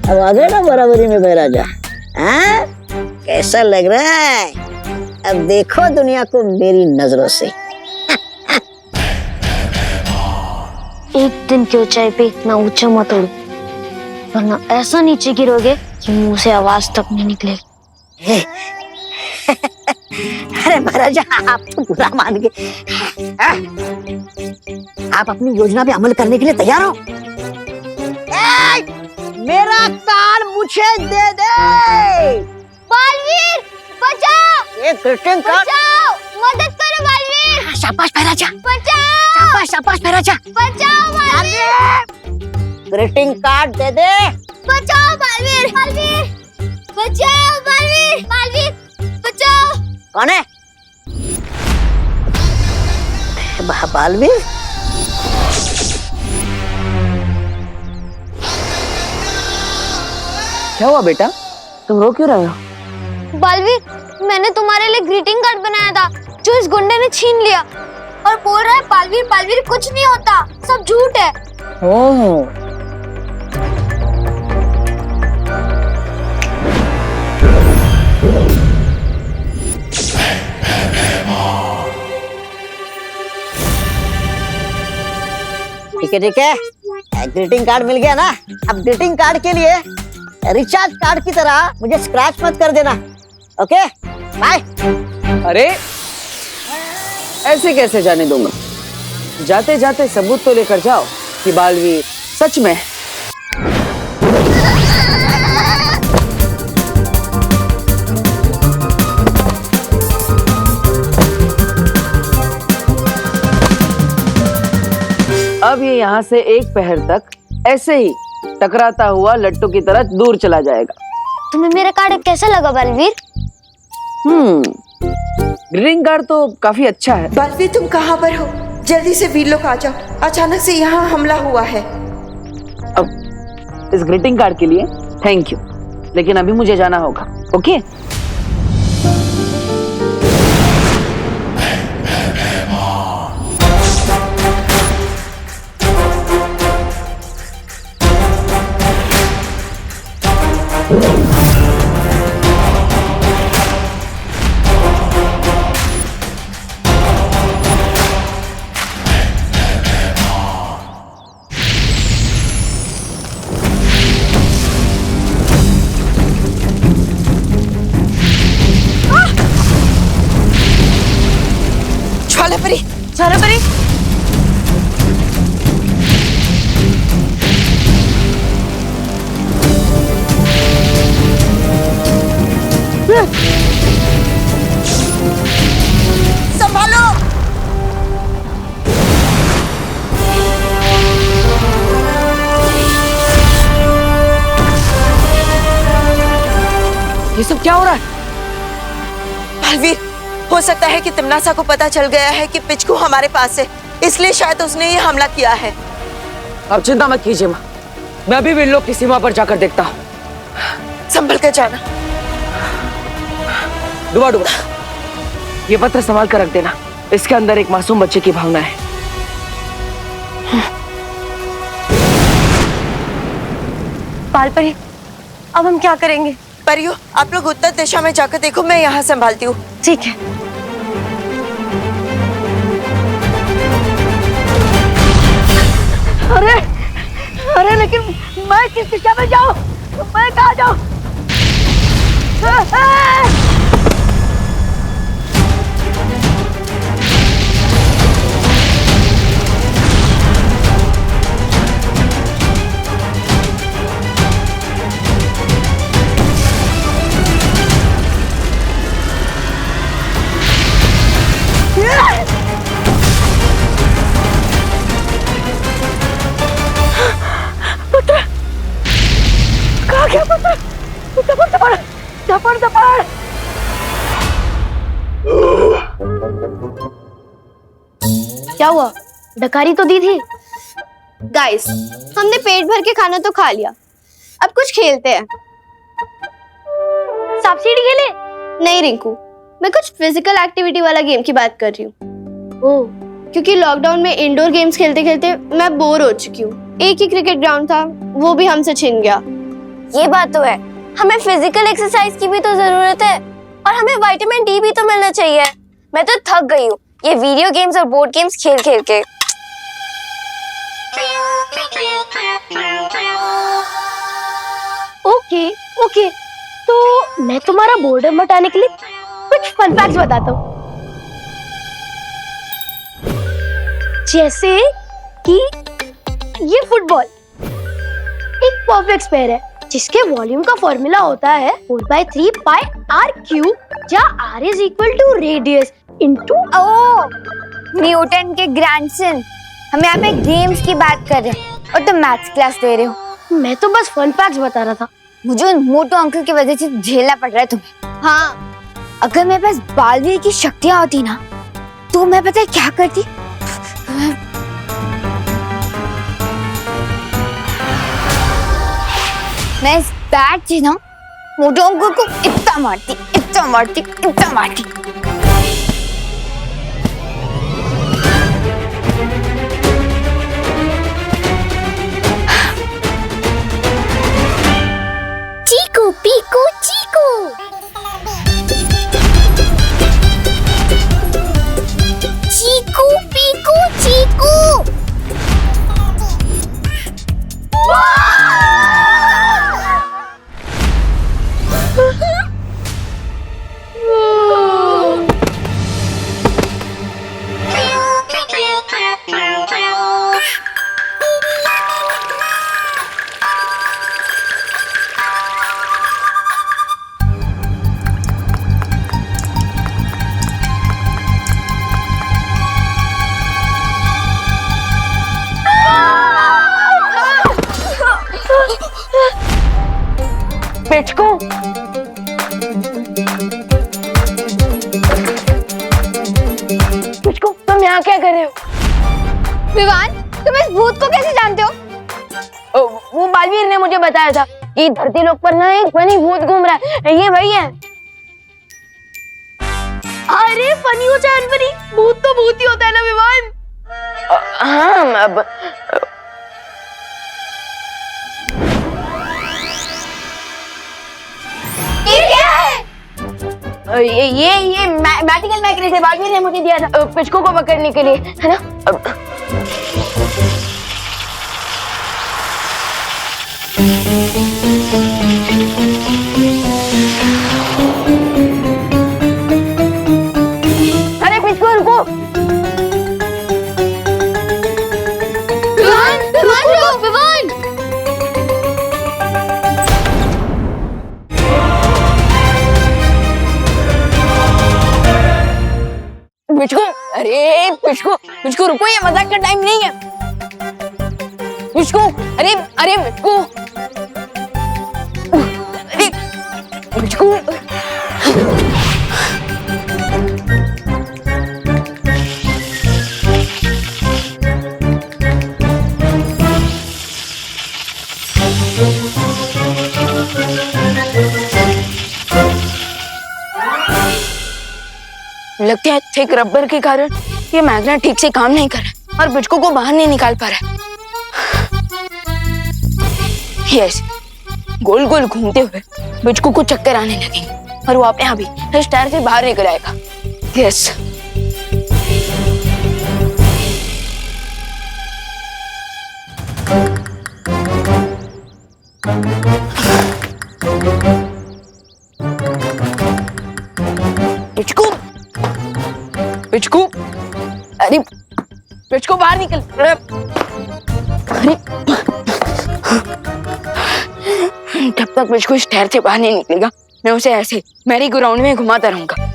अब आ गए ना बराबरी में बहराजा। हाँ, कैसा लग रहा है? अब देखो दुनिया को मेरी नजरों से। एक दिन की ऊंचाई पे इतना ऊंचा मत उड़ो, वरना ऐसा नीचे गिरोगे कि मुंह से आवाज तक नहीं निकलेगी। अरे महाराजा, आप तो बुरा मान गए। आप अपनी योजना पे अमल करने के लिए तैयार हो? मेरा कार्ड मुझे दे दे। बालवीर बचाओ! ये ग्रीटिंग कार्ड। बचाओ! मदद करो बालवीर! शाबाश महाराजा, बचाओ! शाबाश शाबाश महाराजा। बचाओ बालवीर! ग्रीटिंग कार्ड दे दे। बचाओ बालवीर! बालवीर! बचाओ बालवीर! बालवीर! बचाओ! कौन है? बालवीर? क्या हुआ बेटा, तुम रो क्यों रहे हो? बालवीर, मैंने तुम्हारे लिए ग्रीटिंग कार्ड बनाया था जो इस गुंडे ने छीन लिया और बोल रहा है बालवीर बालवीर कुछ नहीं होता, सब झूठ है। ओह, ठीक है, ग्रीटिंग कार्ड मिल गया ना। अब ग्रीटिंग कार्ड के लिए रिचार्ज कार्ड की तरह मुझे स्क्रैच मत कर देना। Okay, bye. अरे ऐसे कैसे जाने दूंगा? जाते जाते सबूत तो लेकर जाओ कि बालवीर सच में। अब ये यहाँ से एक पहर तक ऐसे ही टकराता हुआ लट्टू की तरह दूर चला जाएगा। तुम्हें मेरा कार्ड कैसा लगा बालवीर? ग्रीटिंग कार्ड तो काफी अच्छा है। बालवीर, तुम कहाँ पर हो? जल्दी से वीर लोग आ जाओ, अचानक से यहाँ हमला हुआ है। अब इस ग्रीटिंग कार्ड के लिए थैंक यू, लेकिन अभी मुझे जाना होगा। ओके? ज्वालापरी, ज्वालापरी! संभालो! ये सब क्या हो रहा है? बालवीर, हो सकता है कि तिमनासा को पता चल गया है कि पिचकू हमारे पास है, इसलिए शायद उसने ये हमला किया है। अब चिंता मत कीजिए माँ, मैं अभी वीर लोग की सीमा पर जाकर देखता हूँ। संभल कर जाना। डुबा डुबा, ये पत्र संभाल कर रख देना, इसके अंदर एक मासूम बच्चे की भावना है। बालपरी, अब हम क्या करेंगे? परियो, आप लोग उत्तर दिशा में जाकर देखो, मैं यहाँ संभालती हूँ। ठीक है। अरे अरे, लेकिन मैं किस दिशा में जाऊँ? मैं कहाँ जाऊँ? क्या हुआ? डकारी तो दी थी। गाइस, हमने पेट भर के खाना तो खा लिया, अब कुछ खेलते हैं। सांप सीढ़ी खेले? नहीं रिंकू, मैं कुछ फिजिकल एक्टिविटी वाला गेम की बात कर रही हूँ। ओह, क्योंकि लॉकडाउन में इंडोर गेम्स खेलते खेलते मैं बोर हो चुकी हूँ। एक ही क्रिकेट ग्राउंड था, वो भी हमसे छिन गया। ये बात तो है, हमें फिजिकल एक्सरसाइज की भी तो जरूरत है और हमें विटामिन डी भी तो मिलना चाहिए। मैं तो थक गई हूँ ये वीडियो गेम्स और बोर्ड गेम्स खेल खेल के। ओके ओके, तो मैं तुम्हारा बोर्डम हटाने के लिए कुछ फन फैक्ट्स बताता हूँ। जैसे कि ये फुटबॉल एक परफेक्ट स्क्वायर है जिसके वॉल्यूम का फॉर्मूला होता है 4/3 पाई r क्यूब, जहाँ r is equal to radius into. Oh, Newton के ग्रैंडसन। हम यहाँ पे गेम्स की बात कर रहे हैं और तुम मैथ्स क्लास दे रहे हो। मैं तो बस फन फैक्ट्स बता रहा था। मुझे उन मोटू अंकल की वजह से झेलना पड़ रहा है तुम्हें। हाँ, अगर मेरे पास बालवीर की शक्तियां होती ना, तो मैं पता है क्या करती? मैं इस बैट से ना मोटू अंकल को इतना मारती, इतना मारती, इतना मारती। चीकू पीकू चीकू। चीकू पीकू चीकू। पिचकू, पिचकू, तुम यहाँ क्या कर रहे हो? विवान, तुम इस भूत को कैसे जानते हो? वो बालवीर ने मुझे बताया था कि धरती लोक पर ना एक फनी भूत घूम रहा है। ये वही है। अरे फनी हो चाहे अनफनी, भूत तो भूत ही होता है ना विवान। हाँ, अब ये मैजिकल मैकेनिज्म बालवीर ने मुझे दिया था पिचकू को पकड़ने के लिए, है ना? अरे पिचकू रुको। विवान, विवान रुको, विवान। पिचकू, अरे पिचकू, पिचकू रुको, ये मजाक का टाइम नहीं है। पिचकू, अरे अरे पिचकू, अरे पिचकू। लगता है थिक रबर के कारण ये मैग्नेट ठीक से काम नहीं कर रहा और पिचकू को बाहर नहीं निकाल पा रहा। यस, गोल गोल घूमते हुए पिचकू को चक्कर आने लगेंगे और वो अपने आप ही इस टायर से बाहर निकल आएगा। यस, पिचकू, पिचकू, अरे पिचकू बाहर निकल। अरे तब तक पिचकू इस टायर से बाहर नहीं निकलेगा, मैं उसे ऐसे मैरी ग्राउंड में घुमाता रहूंगा।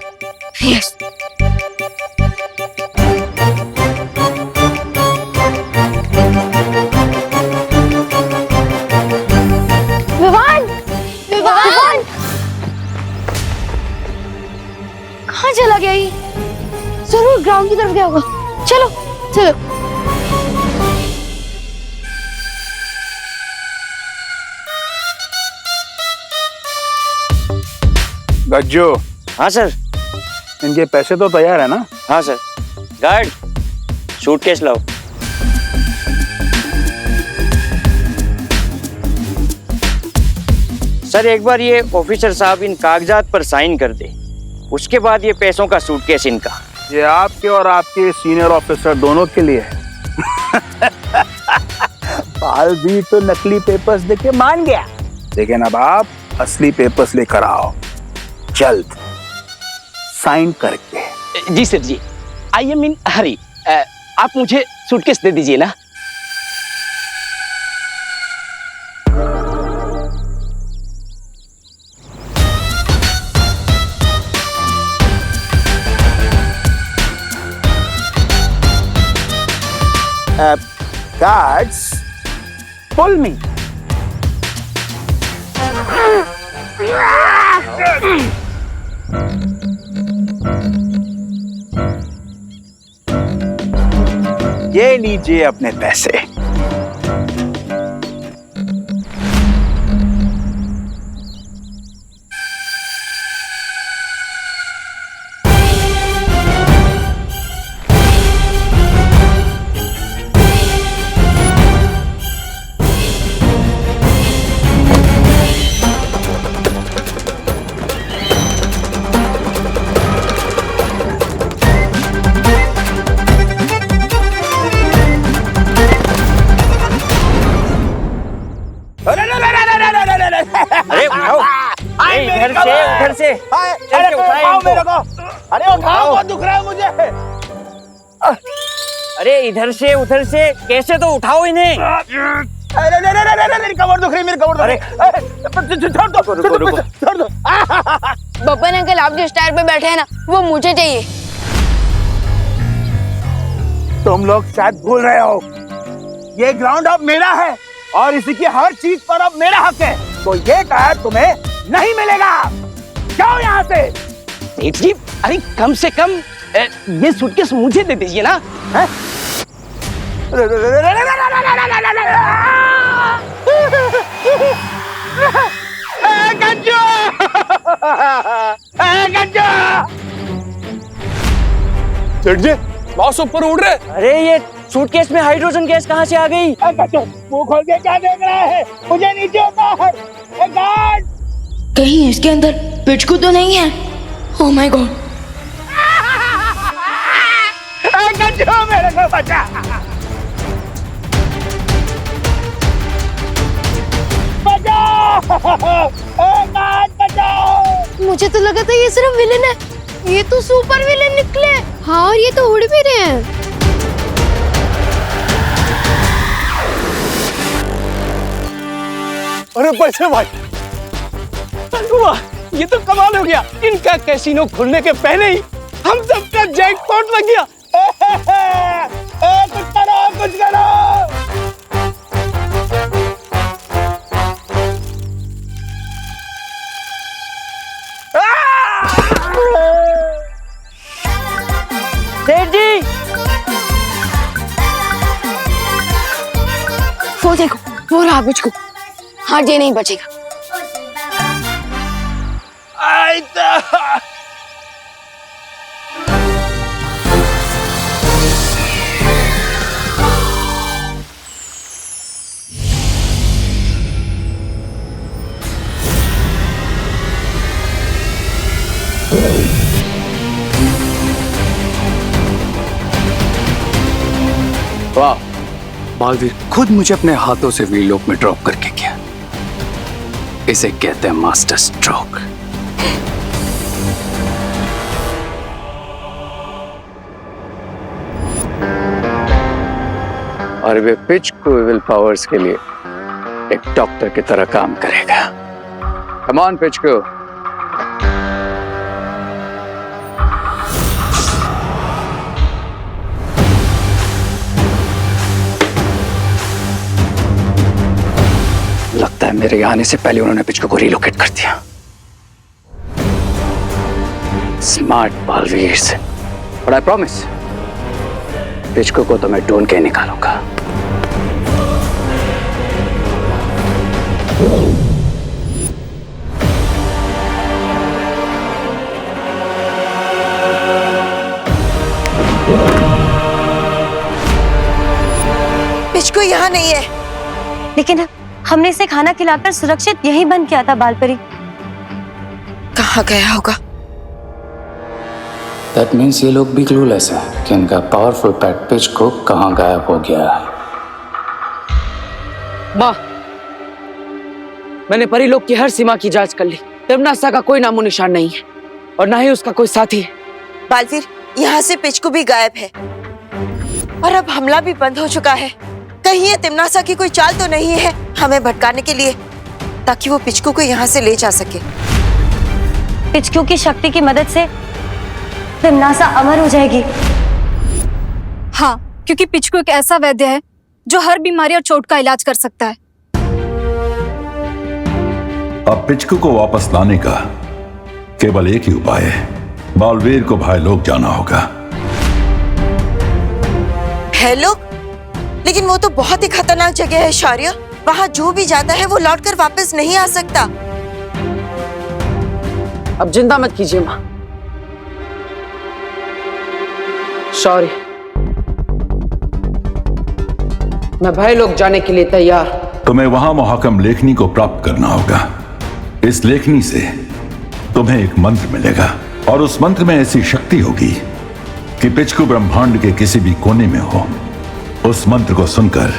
यस, विवान, विवान, कहाँ चला गया ये? जरूर ग्राउंड की तरफ गया होगा। चलो चलो। गज्जू, हाँ सर। इनके पैसे तो तैयार है ना? हाँ सर। गार्ड, सूटकेस लाओ। सर एक बार ये ऑफिसर साहब इन कागजात पर साइन कर दे, उसके बाद ये पैसों का सूटकेस इनका। ये आपके और आपके सीनियर ऑफिसर दोनों के लिए है। बालवीर तो नकली पेपर्स देके मान गया, लेकिन अब आप असली पेपर्स लेकर आओ जल्द, साइन करके। जी सर जी, आई एम इन हरी। आप मुझे सूटकेस दे दीजिए ना। Guards, pull me. ये लीजिए अपने पैसे। अरे उठाओ, अरे इधर से चल के उठाओ इनको। अरे उठाओ, बहुत दुख रहा है मुझे। अरे इधर से उधर से कैसे तो उठाओ इन्हें। अरे मेरी कमर दुख रही, मेरी कमर दुख रही। छोड़ दो, छोड़ दो। बब्बन अंकल आप जिस टायर पे बैठे हैं ना, वो मुझे चाहिए। तुम लोग शायद भूल रहे हो, ये ग्राउंड अब मेरा है और इसी की हर चीज पर अब मेरा हक है, तो ये टायर तुम्हें नहीं मिलेगा। जाओ यहाँ से। सेठ जी, अरे कम से कम ये सूटकेस मुझे दे दीजिए ना। हैं? गज्जू! सेठ जी, बॉस ऊपर उड़ रहे। अरे ये सूटकेस में हाइड्रोजन गैस कहाँ से आ गई? मुंह खोल के क्या देख रहा है? मुझे नीचे उतार। गार्ड! कहीं इसके अंदर पिचकू तो नहीं है? Oh my God. गज्जू, मेरे को बचा। बचाओ! गार्ड बचाओ! मुझे तो लगा था ये सिर्फ विलेन है, ये तो सुपर विलेन निकले। हाँ, और ये तो उड़ भी रहे हैं। अरे पैसे भाई, वाह, ये तो कमाल हो गया। इनका कैसीनो खुलने के पहले ही हम सबका जैकपॉट लग गया। कुछ करो, कुछ करो। सेठ जी, वो देखो, वो रहा पिचकू। हाँ, ये नहीं बचेगा। वाह, बालवीर खुद मुझे अपने हाथों से व्हील लॉक में ड्रॉप करके गया। इसे कहते हैं मास्टर स्ट्रोक। और वे पिचकू विल पावर्स के लिए एक डॉक्टर की तरह काम करेगा। Come on Pichku. लगता है मेरे आने से पहले उन्होंने पिचकू को रिलोकेट कर दिया। स्मार्ट बालवीर से। बट आई प्रॉमिस, पिचकू को तो मैं ढूंढ के निकालूंगा। पिचकू यहाँ नहीं है। लेकिन हमने इसे खाना खिलाकर सुरक्षित यहीं बंद किया था बालपरी। कहाँ गया होगा? दैट मीन्स ये लोग भी क्लूलेस हैं कि इनका पावरफुल पेट पिचकू कहाँ गायब हो गया है। माँ, मैंने परी लोग की हर सीमा की जांच कर ली। तिमनासा का कोई नामो निशान नहीं है और ना ही उसका कोई साथी है। बालवीर, यहाँ से पिचकू भी गायब है और अब हमला भी बंद हो चुका है। कहीं ये तिमनासा की कोई चाल तो नहीं है हमें भटकाने के लिए, ताकि वो पिचकू को यहाँ से ले जा सके। पिचकू की शक्ति की मदद से तिमनासा अमर हो जाएगी। हाँ, क्योंकि पिचकू एक ऐसा वैद्य है जो हर बीमारी और चोट का इलाज कर सकता है। अब पिचकू को वापस लाने का केवल एक ही उपाय है, बालवीर को भाई लोग जाना होगा। है लोग? लेकिन वो तो बहुत ही खतरनाक जगह है शौर्य। वहाँ जो भी जाता है वो लौटकर वापस नहीं आ सकता। अब चिंता मत कीजिए माँ। शौर्य, मैं भाई लोग जाने के लिए तैयार। तुम्हें वहां मुहकम लेखनी को प्राप्त करना होगा। इस लेखनी से तुम्हें एक मंत्र मिलेगा और उस मंत्र में ऐसी शक्ति होगी कि पिचकू ब्रह्मांड के किसी भी कोने में हो, उस मंत्र को सुनकर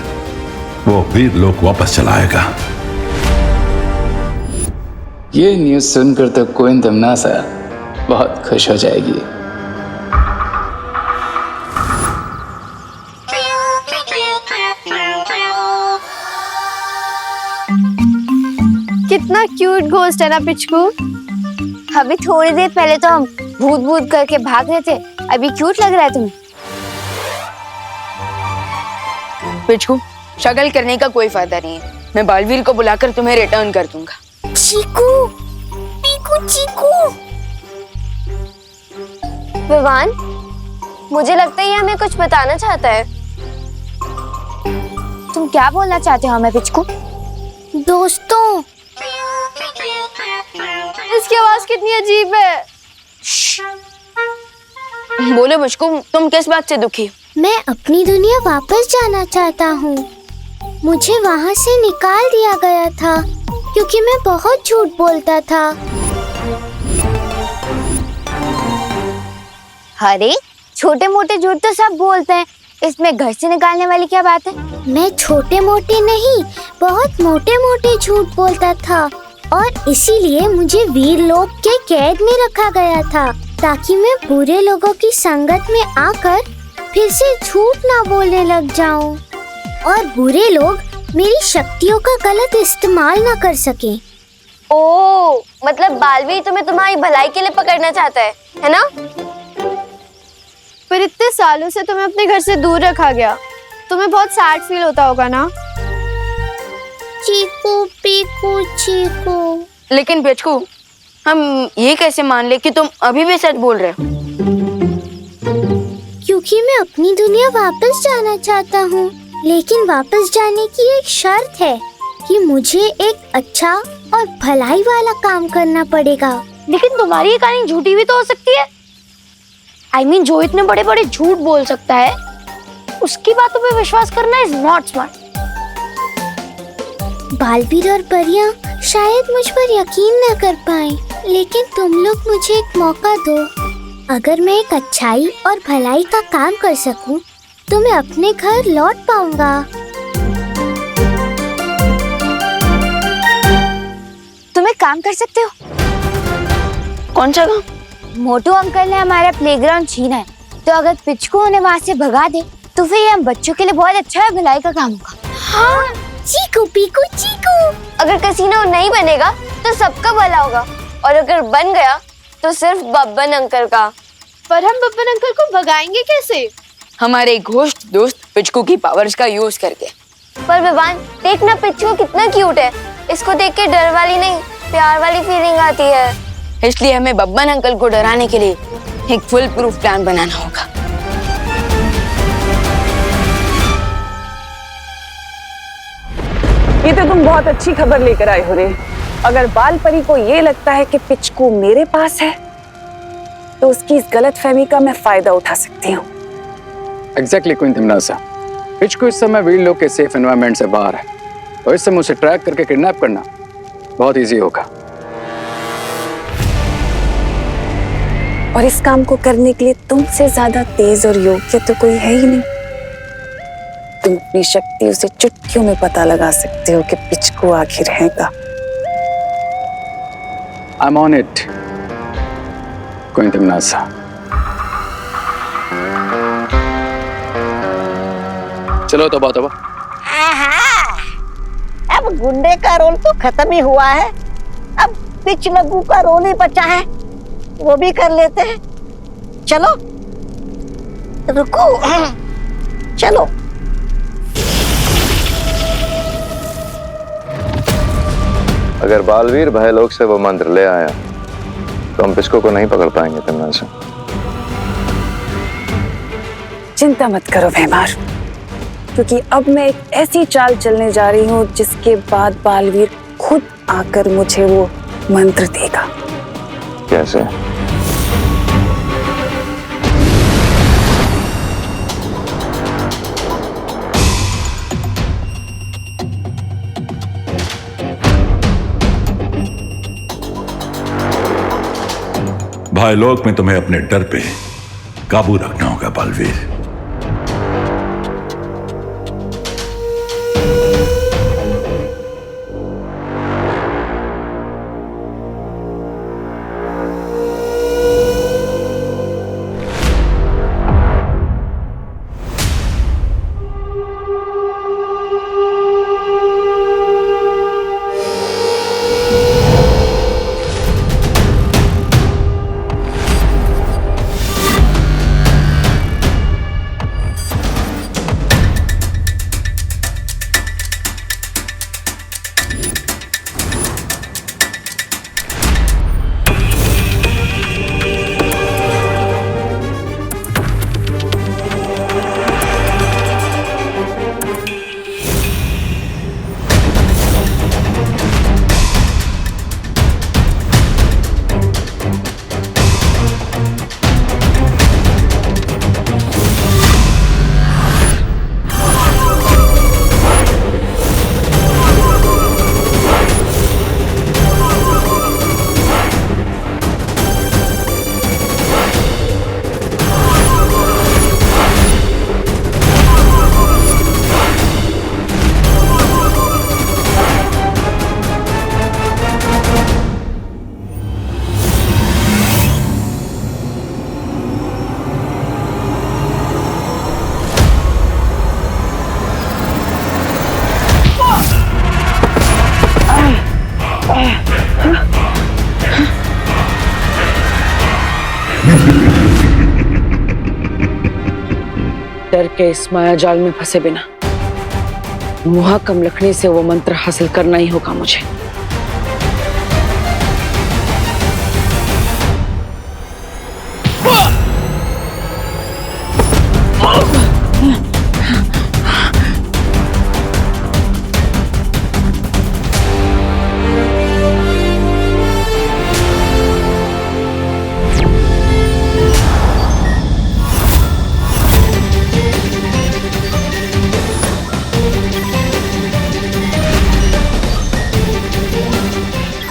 वो वीर लोक वापस चलाएगा। ये न्यूज सुनकर तो क्वीन तिमनासा बहुत खुश हो जाएगी। कितना क्यूट घोस्ट है ना पिचकू। अभी थोड़ी देर पहले तो हम भूत भूत करके भाग रहे थे, अभी क्यूट लग रहा है तुम्हें। पिचकू, शगल करने का कोई फायदा नहीं है। मैं बालवीर को बुलाकर तुम्हें रिटर्न कर दूंगा। चीकू, पीकू, चीकू। विवान, मुझे लगता है ये हमें कुछ बताना चाहता है। तुम क्या बोलना चाहते हो हमें पिचकू? दोस्तों, इसकी आवाज कितनी अजीब है। बोलो पिचकू, तुम किस बात से दुखी हो? मैं अपनी दुनिया वापस जाना चाहता हूँ। मुझे वहाँ से निकाल दिया गया था क्योंकि मैं बहुत झूठ बोलता था। अरे, छोटे मोटे झूठ तो सब बोलते हैं, इसमें घर से निकालने वाली क्या बात है? मैं छोटे मोटे नहीं, बहुत मोटे मोटे झूठ बोलता था और इसीलिए मुझे वीर लोक के कैद में रखा गया था, ताकि मैं बुरे लोगों की संगत में आकर फिर से झूठ ना बोलने लग जाऊं और बुरे लोग मेरी शक्तियों का गलत इस्तेमाल ना कर सके। ओ, मतलब बालवीर तुम्हें तुम्हारी भलाई के लिए पकड़ना चाहता है ना? पर इतने सालों से तुम्हें अपने घर से दूर रखा गया, तुम्हें बहुत सैड फील होता होगा ना? चीकू, पीकू, चीकू। लेकिन पिचकू, हम ये कैसे मान ले कि तुम अभी भी सच बोल रहे हो? क्योंकि मैं अपनी दुनिया वापस जाना चाहता हूँ, लेकिन वापस जाने की एक शर्त है कि मुझे एक अच्छा और भलाई वाला काम करना पड़ेगा। लेकिन तुम्हारी ये कहानी झूठी भी तो हो सकती है। I mean, जो इतने बड़े बड़े झूठ बोल सकता है, उसकी बातों पे विश्वास करना इज नॉट स्मार्ट। बालवीर और परियां शायद मुझ पर यकीन न कर पाए, लेकिन तुम लोग मुझे एक मौका दो। अगर मैं एक अच्छाई और भलाई का काम कर सकूं, तो मैं अपने घर लौट पाऊंगा। तुम एक काम कर सकते हो। कौन सा काम? मोटू अंकल ने हमारा प्लेग्राउंड छीना है, तो अगर पिचकू उन्हें वहाँ से भगा दे तो फिर ये हम बच्चों के लिए बहुत अच्छा है, भलाई का काम होगा। हाँ, चीकू, पीकू, चीकू। अगर कैसीनो नहीं बनेगा तो सबका भला होगा, और अगर बन गया तो सिर्फ बब्बन अंकल का। पर हम बब्बन अंकल को भगाएंगे कैसे? हमारे घोस्ट दोस्त पिचकू की पावर्स का यूज करके। पर विवान, देखना पिचकू कितना क्यूट है, इसको देख के डर वाली नहीं, प्यार वाली फीलिंग आती है। इसलिए हमें बब्बन अंकल को डराने के लिए एक फुल प्रूफ प्लान बनाना होगा। ये तो तुम बहुत अच्छी खबर लेकर आए हो रे। अगर बालपरी को ये लगता है कि पिचकू मेरे पास है, तो उसकी इस गलतफहमी का मैं फायदा उठा सकती हूँ। एग्जैक्टली क्वीन तिमनासा, पिचकू इस समय वीर लोक के सेफ एनवायरनमेंट से बाहर है तो इससे मुझे ट्रैक करके किडनैप करना बहुत इजी होगा। और इस काम को करने के लिए तुमसे ज्यादा तेज और योग्य तो कोई है ही नहीं। तुम अपनी शक्तियों से चुटकियों में पता लगा सकते हो कि पिचकू आखिर है कहाँ। I'm on it, Queen Timnasa। चलो तबा तबा। अब गुंडे का रोल तो खत्म ही हुआ है, अब पिच लगू का रोल ही बचा है, वो भी कर लेते हैं। चलो रुको, चलो। अगर बालवीर भयलोक से वो मंत्र ले आया तो हम पिचकू को नहीं पकड़ पाएंगे तिम्नासा। चिंता मत करो भैमार, क्योंकि अब मैं एक ऐसी चाल चलने जा रही हूँ जिसके बाद बालवीर खुद आकर मुझे वो मंत्र देगा। कैसे? भाईलोक में तुम्हें अपने डर पे काबू रखना होगा बालवीर। डर के इस माया जाल में फंसे बिना मुहाकम लखनी से वो मंत्र हासिल करना ही होगा मुझे।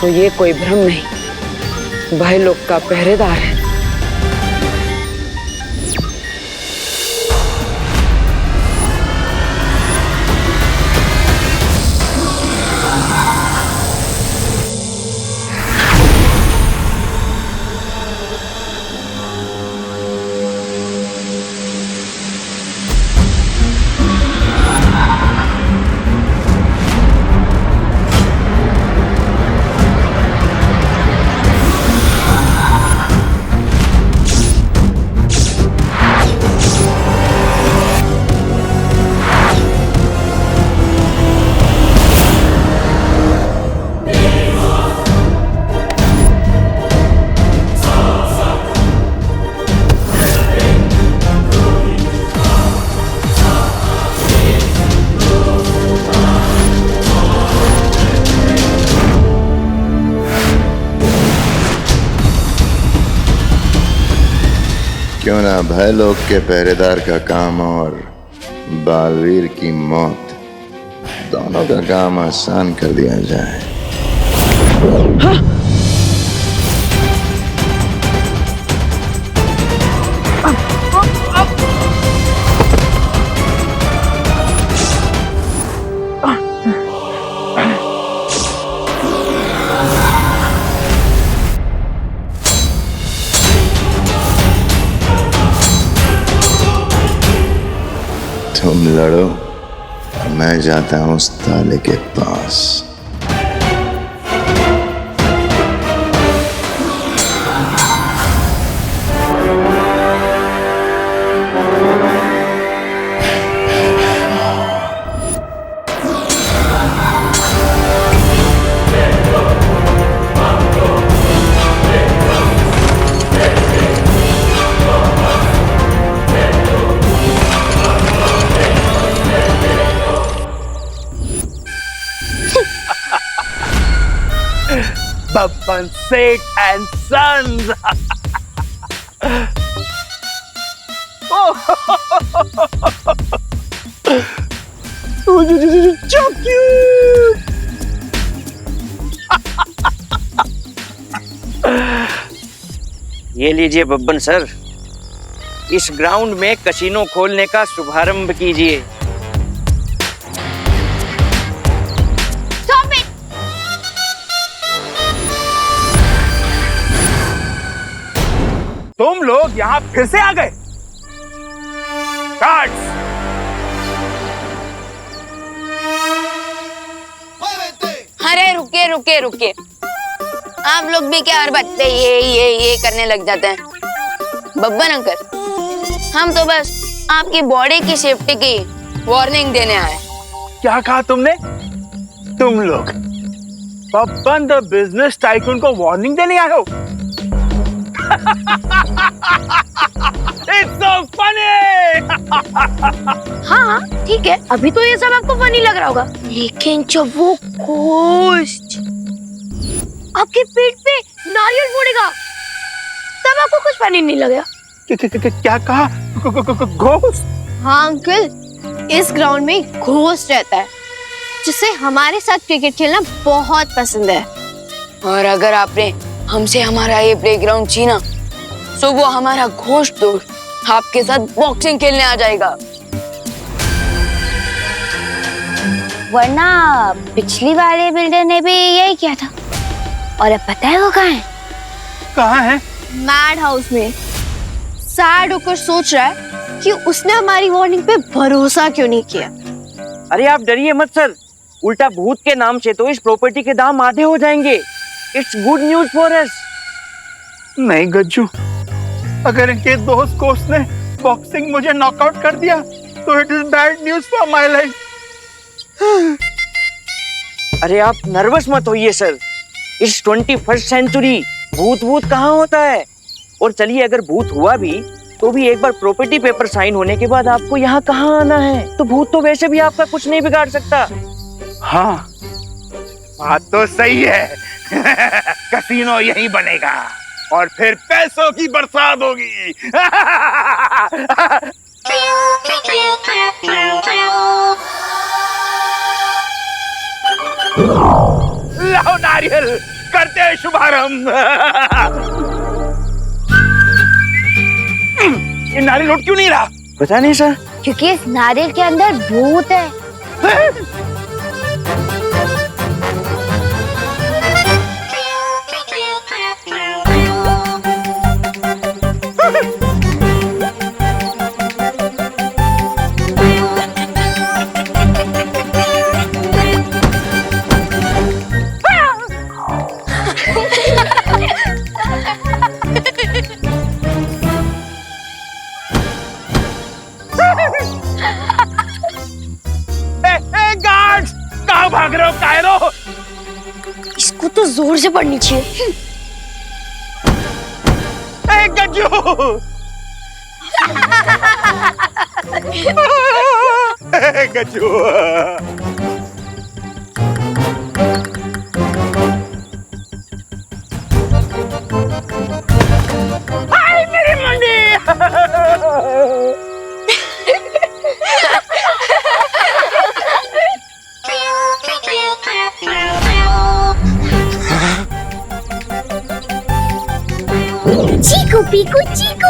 तो ये कोई भ्रम नहीं, भाईलोक का पहरेदार है। क्यों ना भयलोक के पहरेदार का काम और बालवीर की मौत दोनों का काम आसान कर दिया जाए। तुम लड़ो, मैं जाता हूं उस ताले के पास। Babban Seth and Sons. So cute. ये लीजिए बब्बन सर, इस ग्राउंड में कसिनो खोलने का शुभारंभ कीजिए। तुम लोग यहाँ फिर से आ गए? गार्ड्स! अरे रुकिए रुकिए रुकिए, आप लोग भी क्या हर बात पे ये करने लग जाते हैं। बब्बन अंकल, हम तो बस आपकी बॉडी की सेफ्टी की वार्निंग देने आए। क्या कहा तुमने? तुम लोग बब्बन द बिजनेस टाइकून को वार्निंग देने आए हो? It's so funny! हाँ ठीक है, अभी तो ये सब आपको फनी लग रहा होगा, लेकिन जब वो घोस्ट आपके पेट पे नारियल फोड़ेगा तब आपको कुछ फनी नहीं लगेगा। क्या कहा? घोस्ट? हाँ अंकल, इस ग्राउंड में घोस्ट रहता है जिसे हमारे साथ क्रिकेट खेलना बहुत पसंद है। और अगर आपने हमसे हमारा ये प्लेग्राउंड छीना तो वो हमारा घोस्ट दोस्त आपके साथ बॉक्सिंग खेलने आ जाएगा। वरना पिछली वाले बिल्डर ने भी यही किया था। और अब पता है वो कहाँ है? कहाँ है? मैड हाउस में। सैड होकर सोच रहा है कि उसने हमारी वार्निंग पे भरोसा क्यों नहीं किया। अरे आप डरिए मत सर, उल्टा भूत के नाम से तो इस प्रॉपर्टी के दाम आधे हो जाएंगे। It's good news for us. नहीं गज्जू, अगर इनके दोस्त कोच ने बॉक्सिंग मुझे नॉकआउट कर दिया तो it is bad news for my life. अरे आप नर्वस मत होइए सर, इस 21st सेंचुरी भूत कहाँ होता है। और चलिए, अगर भूत हुआ भी तो भी एक बार प्रॉपर्टी पेपर साइन होने के बाद आपको यहाँ कहाँ आना है। तो भूत तो वैसे भी आपका कुछ नहीं बिगाड़ सकता। हाँ बात तो सही है। कसिनो यहीं बनेगा और फिर पैसों की बरसात होगी। लाओ नारियल, करते हैं शुभारंभ। ये नारियल उठ क्यों नहीं रहा? पता नहीं सर। क्योंकि इस नारियल के अंदर भूत है। गार्ड्स, कहाँ भाग रहे हो कायरो? इसको तो जोर से पड़नी चाहिए। गज्जू! गज्जू! हाय मेरी मंडी! पीकू पीकू चीकू।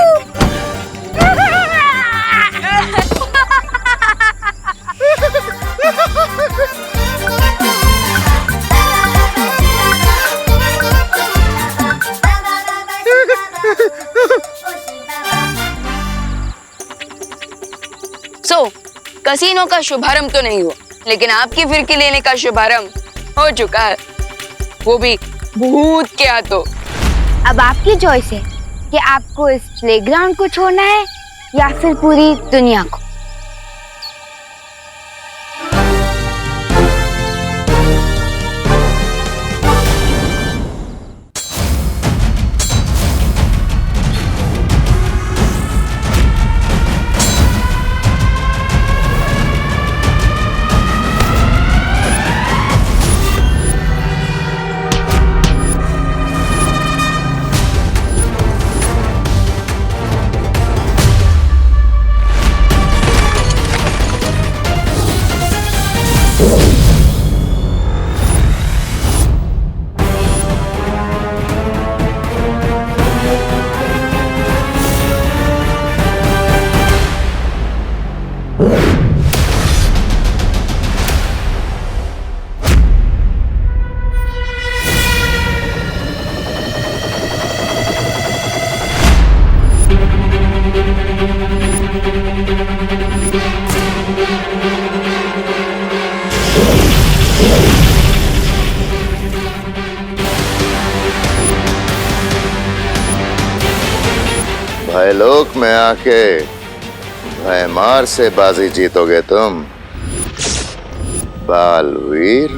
कसीनो का शुभारंभ तो नहीं हुआ, लेकिन आपकी फिरकी लेने का शुभारंभ हो चुका है, वो भी भूत के हाथों। अब आपकी चॉइस है कि आपको इस प्लेग्राउंड को छोड़ना है या फिर पूरी दुनिया को। भाई लोक में आके भयमार से बाजी जीतोगे तुम बालवीर।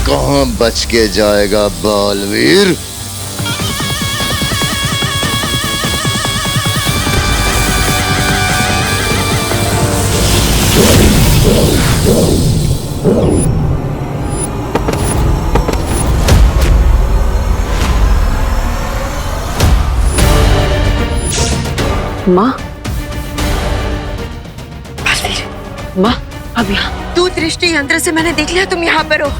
कहां बच के जाएगा बालवीर। माँ, माँ, अब यहाँ। तू दृष्टि यंत्र से मैंने देख लिया तुम यहाँ पर हो।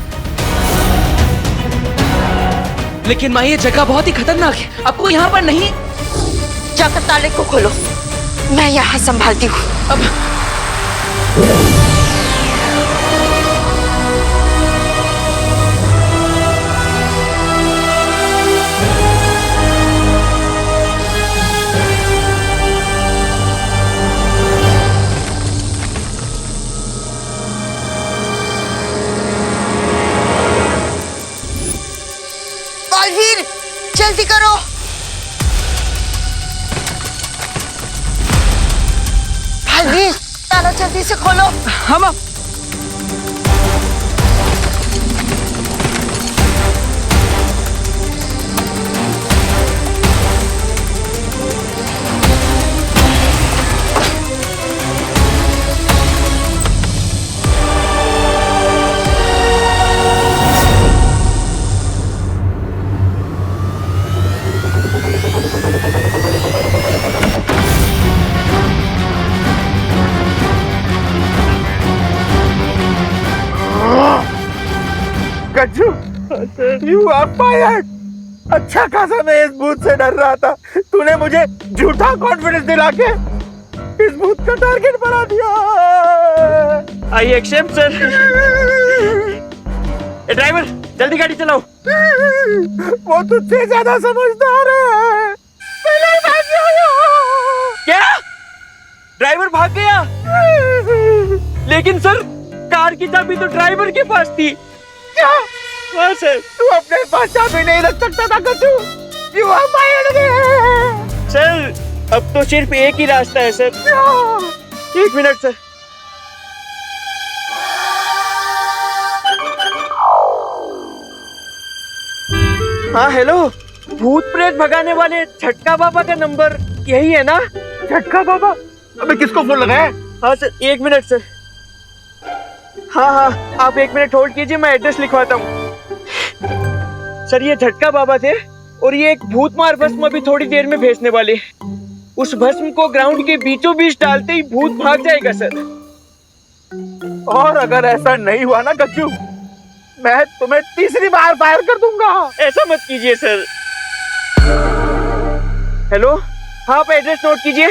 लेकिन माँ, ये जगह बहुत ही खतरनाक है, आपको यहाँ पर नहीं। जाकर ताले को खोलो, मैं यहाँ संभालती हूँ। अब बालवीर, जल्दी करो। बालवीर, ताला जल्दी से खोलो। हम गज्जू, you are fired। अच्छा खासा मैं इस भूत से डर रहा था, तूने मुझे झूठा कॉन्फिडेंस दिला के इस भूत का टारगेट बना दिया। I accept sir. ड्राइवर जल्दी गाड़ी चलाओ। वो तुझसे ज्यादा समझदार है। पहले भाग जाओ। क्या? ड्राइवर भाग गया? लेकिन सर कार की चाबी तो ड्राइवर के पास थी। क्या? हाँ सर। तू अपने पास चाबी नहीं रख सकता था कचू। You are my enemy। Sir अब तो सिर्फ एक ही रास्ता है सर। एक मिनट सर। हाँ हेलो, भूत प्रेत भगाने वाले झटका बाबा का नंबर यही है ना? झटका बाबा? अबे किसको फोन लगाया? हाँ सर, एक मिनट सर। हाँ हाँ, आप एक मिनट होल्ड कीजिए, मैं एड्रेस लिखवाता हूँ। सर ये झटका बाबा थे और ये एक भूतमार भस्म अभी थोड़ी देर में भेजने वाले। उस भस्म को ग्राउंड के बीचों बीच डालते ही भूत भाग जाएगा सर। और अगर ऐसा नहीं हुआ ना गच्चू, मैं तुम्हें तीसरी बार फायर कर दूंगा। ऐसा मत कीजिए सर। हेलो, हाँ आप एड्रेस नोट कीजिए।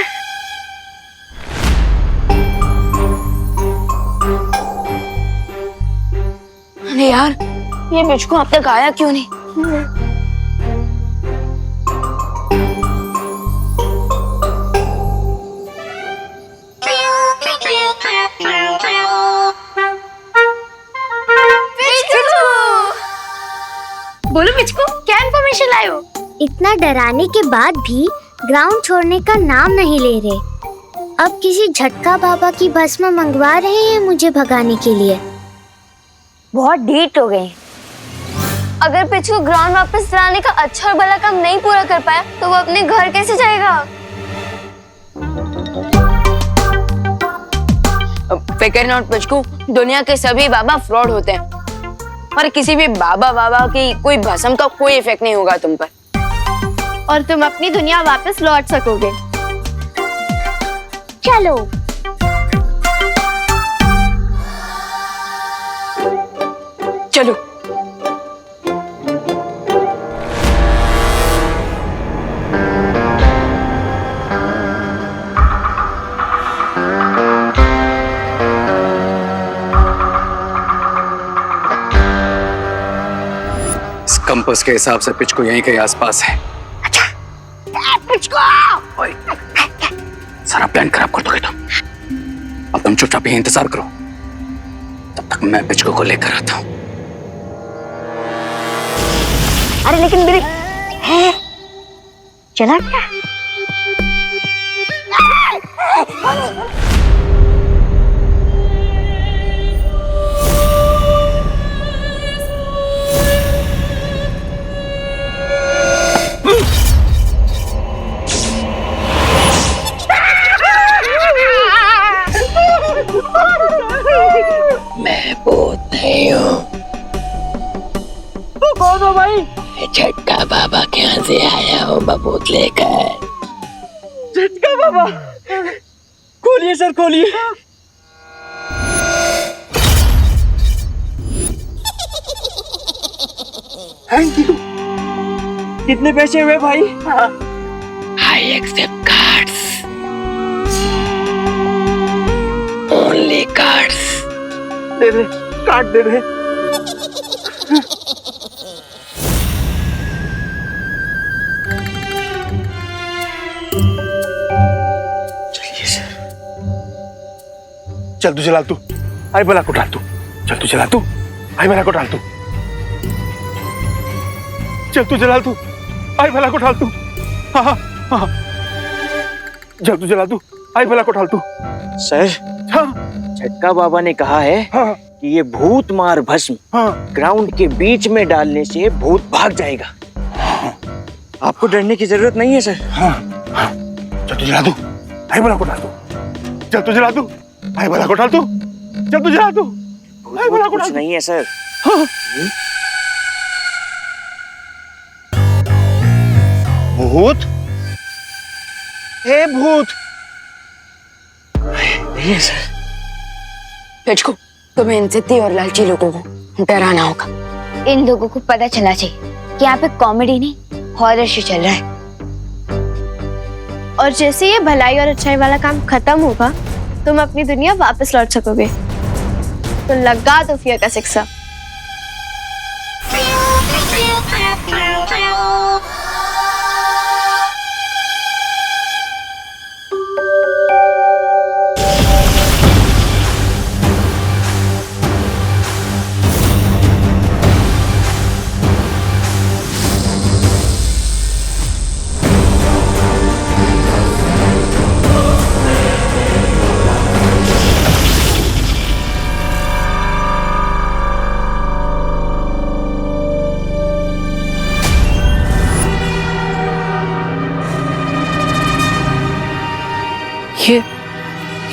अरे यार, ये पिचकू अब तक आया क्यों नहीं? बोलो पिचकू, क्या इन्फॉर्मेशन लाए हो? इतना डराने के बाद भी ग्राउंड छोड़ने का नाम नहीं ले रहे। अब किसी झटका बाबा की भस्म मंगवा रहे हैं मुझे भगाने के लिए। बहुत ढीठ हो गई। अगर पिचकू ग्राउंड वापस लाने का अच्छा और भला काम नहीं पूरा कर पाया तो वो अपने घर कैसे जाएगा? फिकर नॉट पिचकू, दुनिया के सभी बाबा फ्रॉड होते हैं और किसी भी बाबा की कोई भस्म का कोई इफेक्ट नहीं होगा तुम पर और तुम अपनी दुनिया वापस लौट सकोगे। चलो। चलो। इस कंपास के हिसाब से पिच को यहीं के आसपास है। ओए, सारा प्लान खराब कर दोगे तुम। अब तुम चुपचाप यहीं इंतजार करो, तब तक मैं पिचको को लेकर आता हूँ। अरे लेकिन मेरी है चला क्या? मैं भूत नहीं हूँ। तो कौन हो भाई? झटका बाबा के यहाँ से आया हूँ बबूत लेकर। झटका बाबा? खोलिए सर, खोलिए। Thank you. कितने पैसे हुए भाई? I accept cards, only cards. दे दे, कार्ड दे दे। चल तू चला, तू आई बला को डाल तू। चल तू चला, तू आई बला को डाल तू। चल तू चला, तू आई भला को डाल तू। हाँ हाँ हाँ, चल तू चला, तू आई भला को डाल तू। सर, हाँ झटका बाबा ने कहा है हाँ कि ये भूत मार भस्म हाँ ग्राउंड के बीच में डालने से भूत भाग जाएगा। आपको डरने की जरूरत नहीं है सर। हाँ हाँ, चल तू चला, तू आई भला को डाल तू। चल तू चला, तू आई भला को डाल तू। चल तू चला, तू आई भला को डाल। कुछ नहीं है सर। हाँ। भूत? हे भूत? नहीं है सर। पिचकू, तुम्हें इन जिद्दी और लालची लोगों को डराना होगा। इन लोगों को पता चला चाहिए कि यहाँ पे कॉमेडी नहीं हॉरर शो चल रहा है। और जैसे ये भलाई और अच्छाई वाला काम खत्म होगा तुम अपनी दुनिया वापस लौट सकोगे। तो लगा दो फियर का शिक्षा।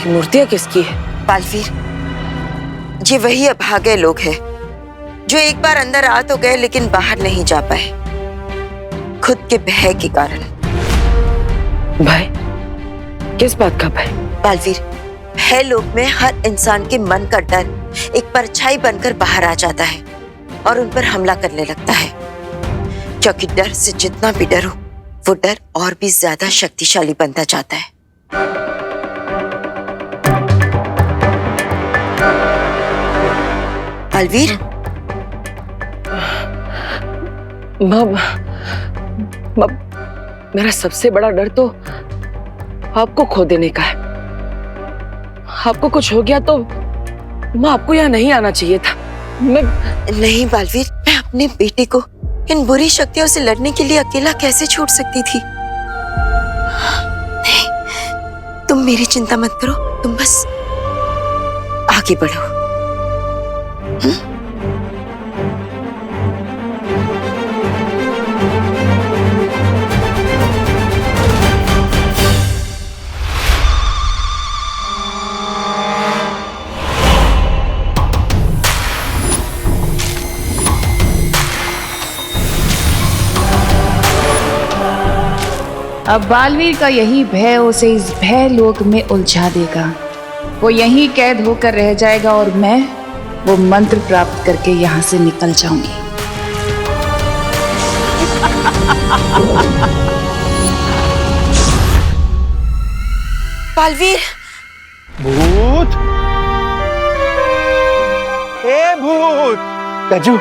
ये मूर्तियां किसकी है? बालवीर, ये वही अभागे लोग हैं जो एक बार अंदर आ तो गए लेकिन बाहर नहीं जा पाए, खुद के भय के कारण। भय? किस बात का भय? बालवीर, भय लोक में हर इंसान के मन का डर एक परछाई बनकर बाहर आ जाता है और उन पर हमला करने लगता है, क्योंकि डर से जितना भी डरो वो डर और भी ज्यादा शक्तिशाली बनता जाता है। बालवीर, मेरा सबसे बड़ा डर तो आपको खो देने का है। आपको कुछ हो गया तो माँ, आपको यहाँ नहीं आना चाहिए था। नहीं बालवीर, मैं अपने बेटे को इन बुरी शक्तियों से लड़ने के लिए अकेला कैसे छोड़ सकती थी? नहीं, तुम मेरी चिंता मत करो, तुम बस आगे बढ़ो। अब बालवीर का यही भय उसे इस भय लोक में उलझा देगा। वो यहीं कैद होकर रह जाएगा और मैं वो मंत्र प्राप्त करके यहाँ से निकल जाऊंगी। बालवीर! भूत! ए भूत! गज्जू,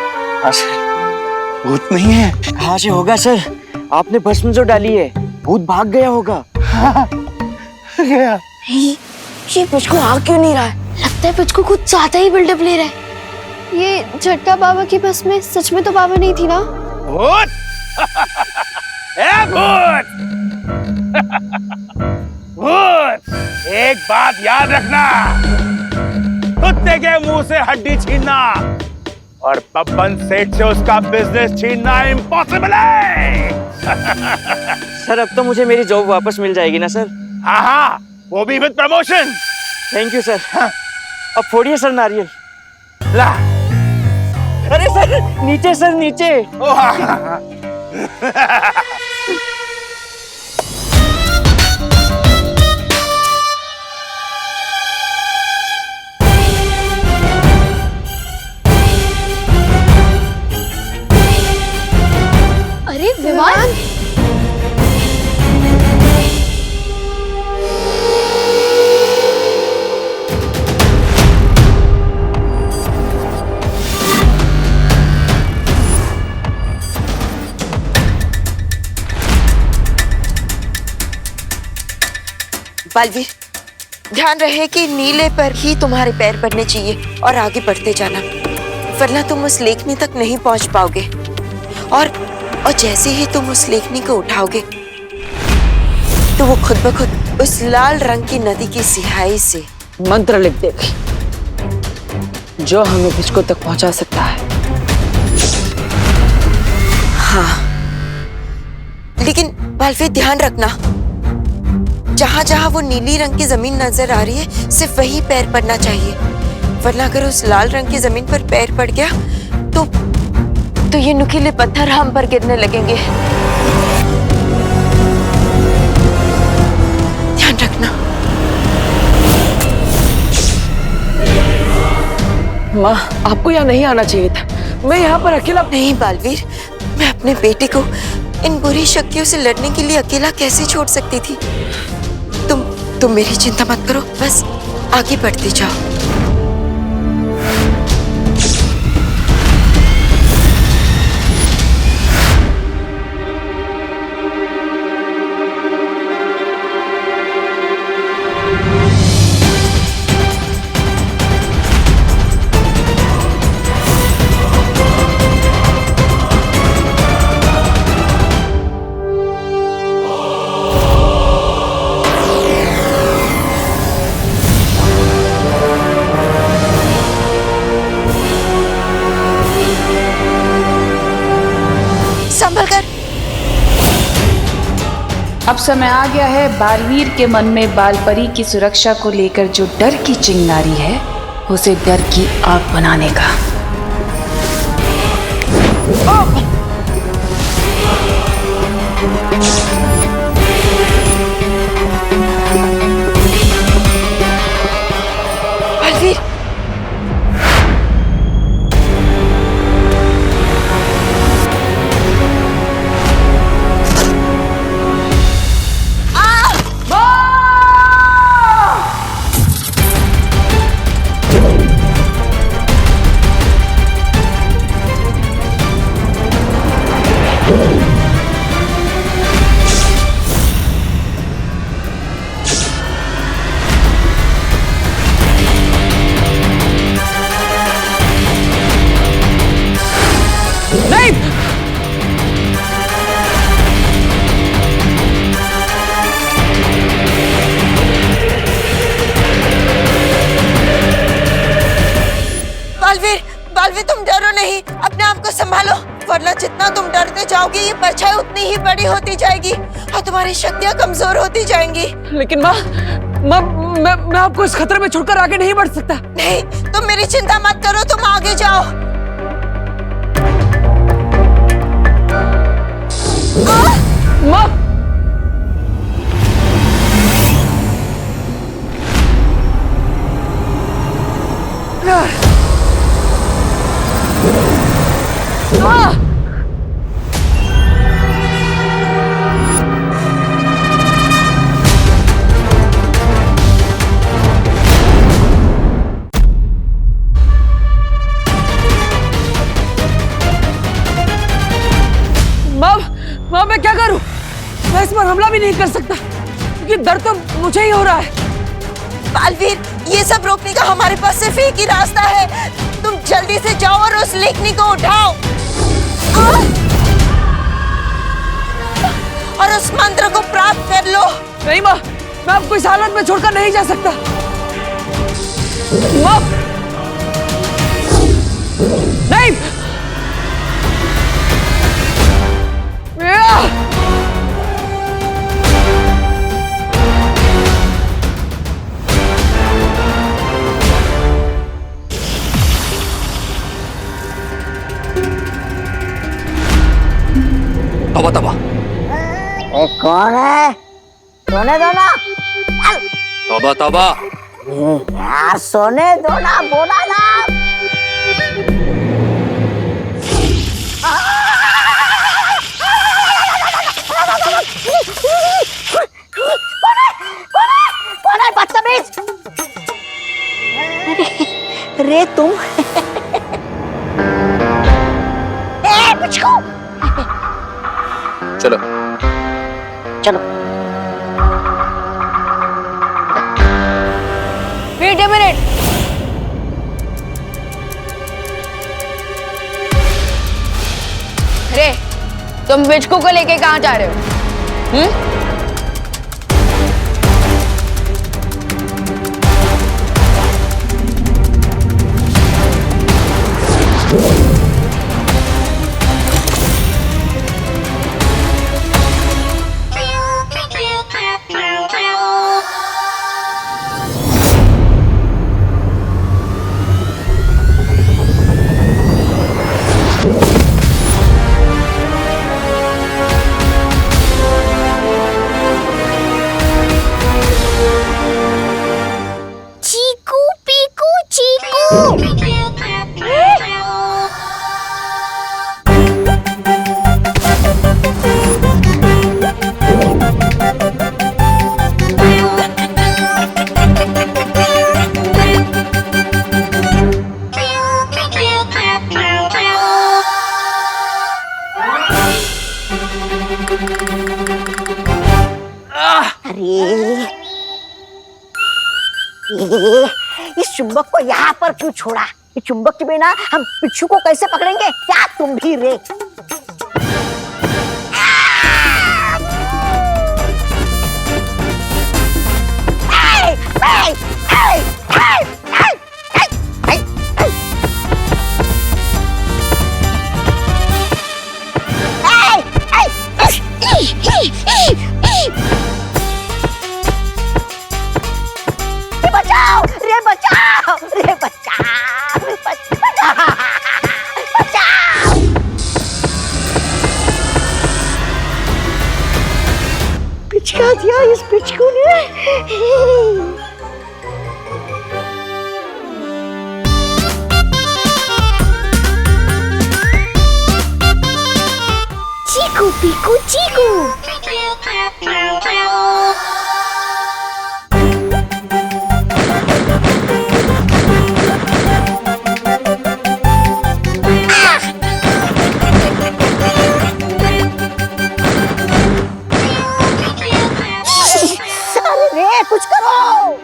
भूत नहीं है। कहाँ से होगा सर? आपने भस्म जो डाली है, भूत भाग गया होगा। गया। ये पिचकू आ क्यों नहीं रहा है? लगता है पिचकू कुछ ज्यादा ही बिल्डअप ले रहा है। ये झटका बाबा की बस में सच में तो बाबा नहीं थी ना? भूत! ए भूत! भूत! एक बात याद रखना, कुत्ते के मुंह से हड्डी छीनना और बब्बन सेठ से उसका बिजनेस छीनना इम्पॉसिबल है। सर, अब तो मुझे मेरी जॉब वापस मिल जाएगी ना सर? हाँ, वो भी with promotion. Thank you sir. अब फोड़िए सर नारियल। ला। अरे सर, नीचे सर, नीचे। अरे विमान! बालवीर, ध्यान रहे कि नीले पर ही तुम्हारे पैर पड़ने चाहिए और आगे बढ़ते जाना, वरना तुम उस लेखनी तक नहीं पहुंच पाओगे। और जैसे ही तुम उस लेखनी को उठाओगे तो वो खुद ब खुद उस लाल रंग की नदी की सिहाई से मंत्र लिख देगी जो हमें पिचकू तक पहुंचा सकता है। हाँ, लेकिन बालवीर ध्यान रखना, जहां जहां वो नीली रंग की जमीन नजर आ रही है सिर्फ वही पैर पड़ना चाहिए, वरना अगर उस लाल रंग की जमीन पर पैर पड़ गया तो ये नुकीले पत्थर हम पर गिरने लगेंगे। ध्यान रखना। माँ, आपको यहाँ नहीं आना चाहिए था। मैं यहाँ पर अकेला नहीं बालवीर, मैं अपने बेटे को इन बुरी शक्तियों से लड़ने के लिए अकेला कैसे छोड़ सकती थी? तुम मेरी चिंता मत करो, बस आगे बढ़ते जाओ। अब समय आ गया है बालवीर के मन में बालपरी की सुरक्षा को लेकर जो डर की चिंगारी है उसे डर की आग बनाने का। बालवीर, बालवीर, बालवीर तुम डरो नहीं, अपने आप को संभालो, वरना जितना तुम डरते जाओगे ये परछाई उतनी ही बड़ी होती जाएगी और तुम्हारी शक्तियां कमजोर होती जाएंगी। लेकिन माँ, मैं आपको इस खतरे में छोड़कर आगे नहीं बढ़ सकता। नहीं, तुम मेरी चिंता मत करो, तुम आगे जाओ। माँ, माँ मैं क्या करूं? मैं इस पर हमला भी नहीं कर सकता क्योंकि दर्द तो मुझे ही हो रहा है। बालवीर, ये सब रोकने का हमारे पास सिर्फ एक ही रास्ता है, तुम जल्दी से जाओ और उस लेखनी को उठाओ और उस मंत्र को प्राप्त कर लो। नहीं माँ, मैं आपको इस हालत में छोड़कर नहीं जा सकता। माँ, नहीं। तबा तबा, कौन है? सोने दो ना। तबा तबा, यार सोने दो ना, बोला ना। कौन है बदतमीज? रे तुम ए पिचकू, चलो चलो। वेट अ मिनट, अरे तुम पिचकू को लेके कहाँ जा रहे हो? इस चुंबक को यहाँ पर क्यों छोड़ा? इस चुंबक के बिना हम पिच्छू को कैसे पकड़ेंगे? क्या तुम भी रे? पीकू चीकू। अरे रे कुछ करो।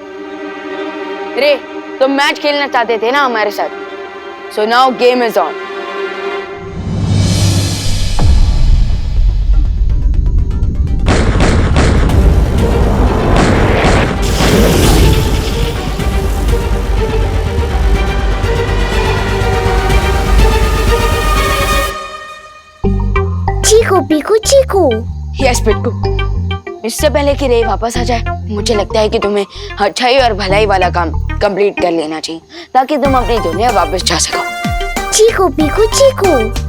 रे तुम मैच खेलना चाहते थे ना हमारे साथ, so now game is on. Chiku Piku Chiku. Yes Pittu, इससे पहले कि रे वापस आ जाए, मुझे लगता है कि तुम्हें अच्छाई और भलाई वाला काम कंप्लीट कर लेना चाहिए ताकि तुम अपनी दुनिया वापस जा सको। चीकू पीकू चीकू।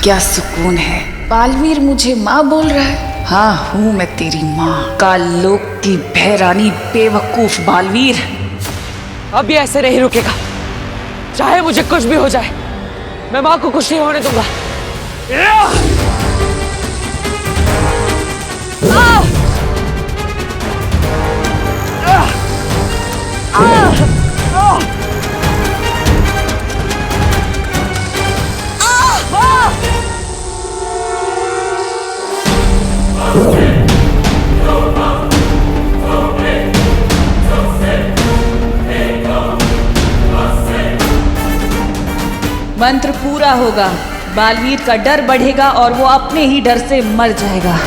क्या सुकून है। बालवीर मुझे माँ बोल रहा है। हाँ हूँ मैं तेरी माँ, कालोक की भैरानी बेवकूफ बालवीर। अब ये ऐसे नहीं रुकेगा, चाहे मुझे कुछ भी हो जाए, मैं माँ को कुछ नहीं होने दूंगा। मंत्र पूरा होगा, बालवीर का डर बढ़ेगा और वो अपने ही डर से मर जाएगा।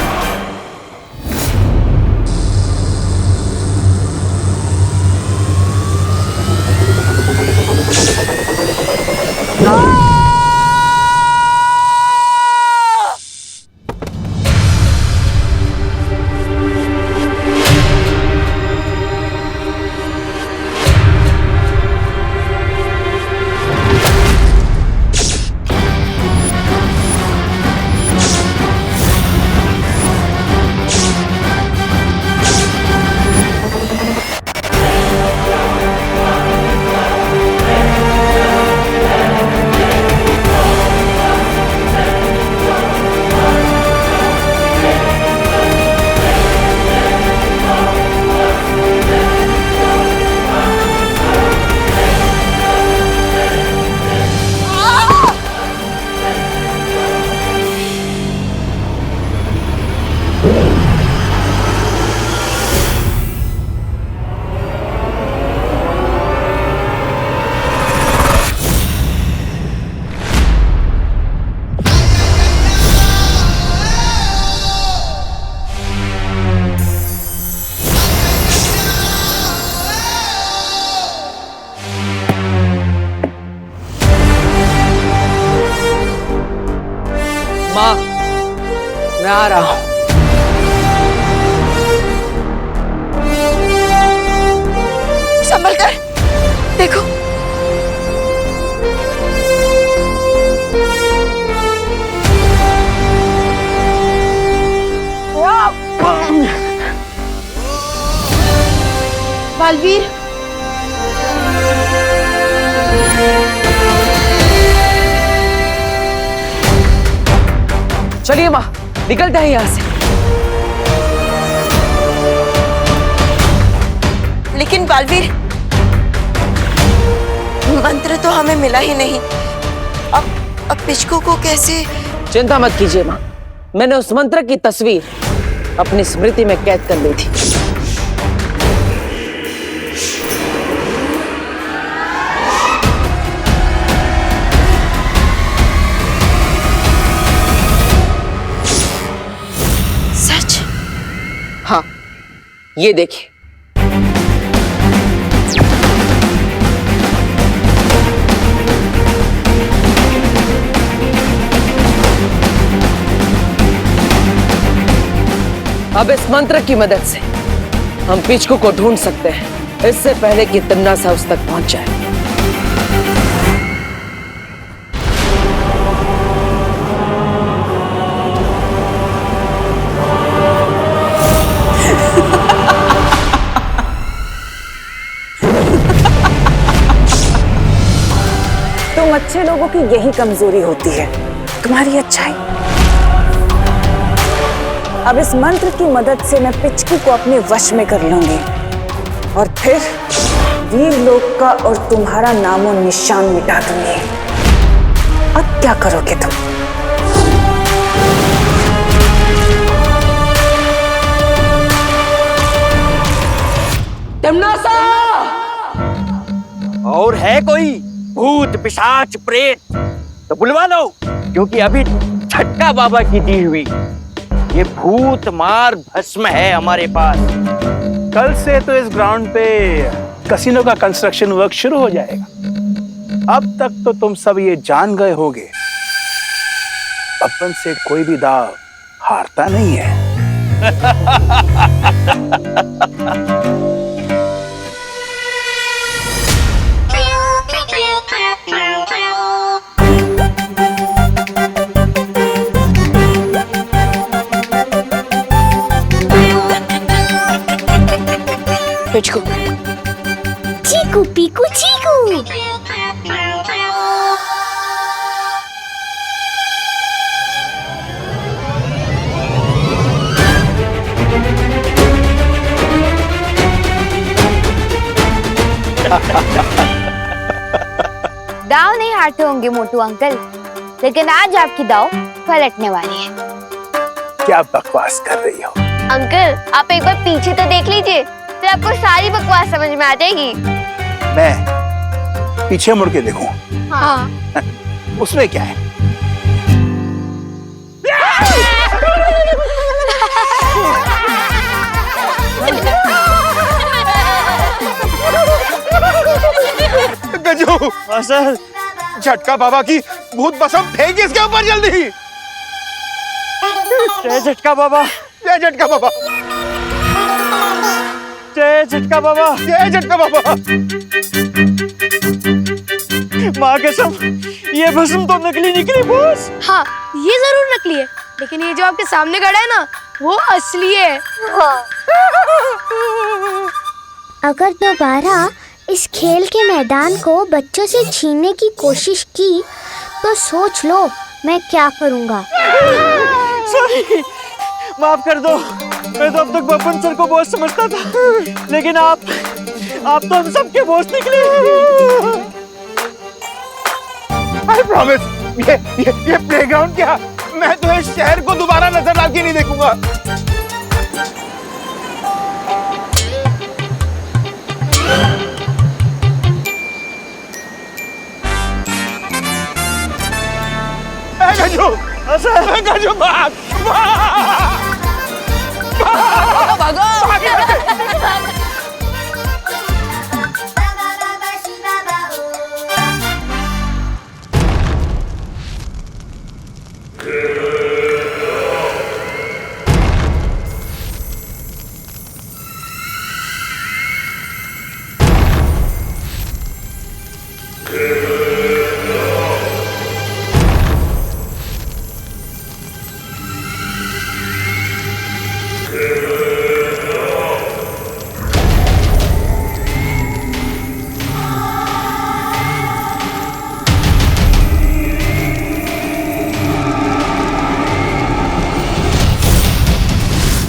माँ, मैं आ रहा हूँ। संभल कर देखो। बालवीर, चलिए माँ, निकलते हैं यहाँ से। लेकिन बालवीर, मंत्र तो हमें मिला ही नहीं। अब पिचकू को कैसे? चिंता मत कीजिए माँ, मैंने उस मंत्र की तस्वीर अपनी स्मृति में कैद कर ली थी। सच? हाँ, ये देखिए। अब इस मंत्र की मदद से हम पिचकू को ढूंढ सकते हैं, इससे पहले कि तिम्नासा उस तक पहुंच जाए। तुम अच्छे लोगों की यही कमजोरी होती है, तुम्हारी अच्छाई। अब इस मंत्र की मदद से मैं पिचकू को अपने वश में कर लूंगी और फिर वीर लोक का और तुम्हारा नामो निशान मिटा दूंगी। अब क्या करोगे तुम? तिम्नासा! और है कोई भूत पिशाच प्रेत तो बुलवा लो, क्योंकि अभी छठा बाबा की दी हुई ये भूत मार भस्म है हमारे पास। कल से तो इस ग्राउंड पे कसिनो का कंस्ट्रक्शन वर्क शुरू हो जाएगा। अब तक तो तुम सब ये जान गए होगे, बब्बन से कोई भी दाव हारता नहीं है। पिचकू, चीकू पीकू चीकू। दाव नहीं हारते होंगे मोटू अंकल, लेकिन आज आपकी दाव पलटने वाली है। क्या बकवास कर रही हो? अंकल, आप एक बार पीछे तो देख लीजिए, फिर आपको सारी बकवास समझ में आ जाएगी। मैं पीछे मुड़ के देखूं? हाँ। उसमें क्या है? गजू, सर, झटका बाबा की भूत बसम फेंकी इसके ऊपर जल्दी। जय झटका बाबा, जय झटका बाबा, जय झटका बाबा, जय झटका बाबा। माँ कसम, ये भस्म तो नकली निकली बॉस। हाँ, ये जरूर नकली है, लेकिन ये जो आपके सामने खड़ा है ना, वो असली है। अगर दोबारा इस खेल के मैदान को बच्चों से छीनने की कोशिश की तो सोच लो मैं क्या करूँगा। सॉरी, माफ कर दो। मैं तो अब तक बब्बन सर को बॉस समझता था, लेकिन आप तो हम सबके बॉस निकले। I promise, ये प्लेग्राउंड क्या, मैं तो इस शहर को दोबारा नजर डाल के नहीं देखूंगा। गजू, गजू भाग, भागो!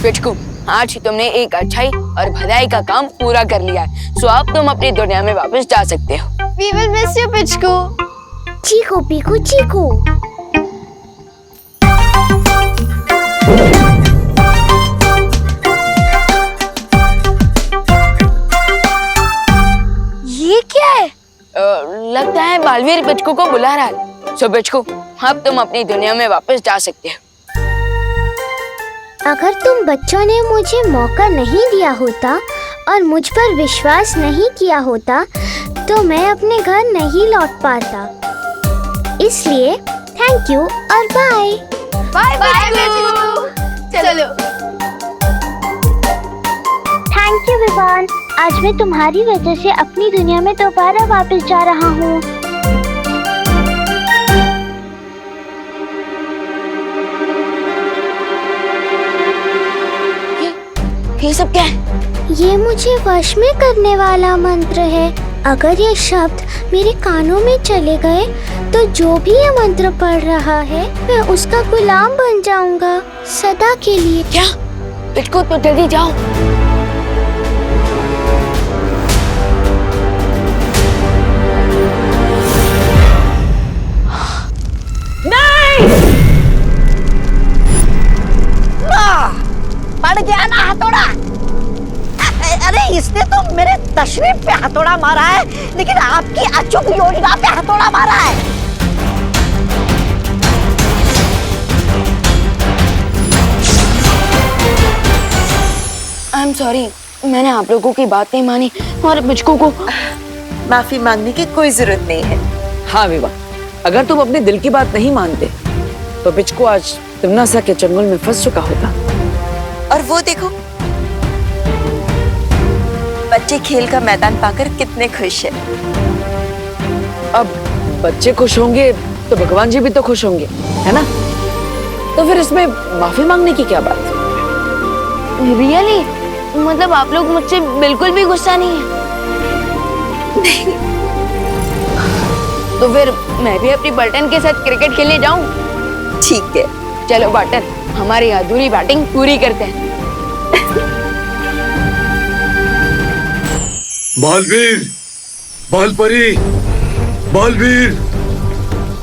पिचकू, आज तुमने एक अच्छाई और भलाई का काम पूरा कर लिया है, सो अब तुम अपनी दुनिया में वापस जा सकते हो। We will miss you, पिचकू। चीकू पीकू चीकू। ये क्या है? लगता है बालवीर पिचकू को बुला रहा है। सो पिचकू, अब तुम अपनी दुनिया में वापस जा सकते हो। अगर तुम बच्चों ने मुझे मौका नहीं दिया होता और मुझ पर विश्वास नहीं किया होता तो मैं अपने घर नहीं लौट पाता। इसलिए थैंक यू और बाय। Bye bye Pichku. चलो। थैंक यू विवान, आज मैं तुम्हारी वजह से अपनी दुनिया में दोबारा वापस जा रहा हूँ। ये सब क्या है? ये मुझे वश में करने वाला मंत्र है। अगर ये शब्द मेरे कानों में चले गए तो जो भी ये मंत्र पढ़ रहा है मैं उसका गुलाम बन जाऊंगा सदा के लिए। क्या? पिचकू, तो जल्दी जाओ। पड़ गया ना हथौड़ा। अरे इसने तो मेरे तशरीफ पे हथौड़ा मारा है, लेकिन आपकी अचूक योजना पे हथौड़ा मारा है। आई एम सॉरी, मैंने आप लोगों की बात नहीं मानी और पिचकू को माफी मांगने की कोई जरूरत नहीं है। हाँ विवा, अगर तुम अपने दिल की बात नहीं मानते तो पिचकू आज तिमनासा के चंगुल में फंस चुका होता। और वो देखो, बच्चे खेल का मैदान पाकर कितने खुश हैं। अब बच्चे खुश होंगे तो भगवान जी भी तो खुश होंगे, है ना? तो फिर इसमें माफी मांगने की क्या बात? रियली? मतलब आप लोग मुझसे बिल्कुल भी गुस्सा नहीं है? नहीं। तो फिर मैं भी अपनी बटन के साथ क्रिकेट खेलने जाऊं? ठीक है, चलो बटन, हमारी अधूरी बैटिंग पूरी करते हैं। बालवीर, बालपरी, बालवीर,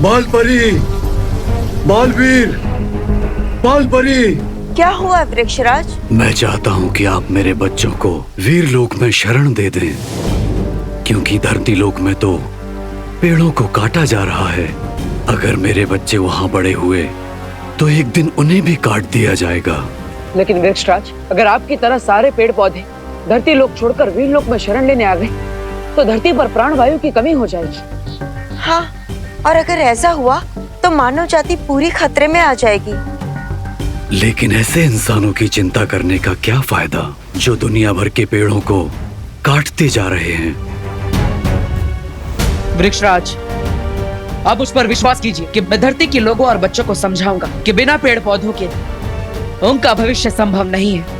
बालपरी, बालवीर, बालपरी। क्या हुआ वृक्षराज? मैं चाहता हूँ कि आप मेरे बच्चों को वीर लोक में शरण दे दें, क्योंकि धरती लोक में तो पेड़ों को काटा जा रहा है। अगर मेरे बच्चे वहाँ बड़े हुए तो एक दिन उन्हें भी काट दिया जाएगा। लेकिन वृक्षराज, अगर आपकी तरह सारे पेड़ पौधे धरती लोक छोड़कर वीर लोक में शरण लेने आ गए तो धरती पर प्राण वायु की कमी हो जाएगी। हाँ, और अगर ऐसा हुआ तो मानव जाति पूरी खतरे में आ जाएगी। लेकिन ऐसे इंसानों की चिंता करने का क्या फायदा जो दुनिया भर के पेड़ों को काटते जा रहे हैं। वृक्षराज, आप उस पर विश्वास कीजिए कि मैं धरती के लोगों और बच्चों को समझाऊंगा कि बिना पेड़ पौधों के उनका भविष्य संभव नहीं है।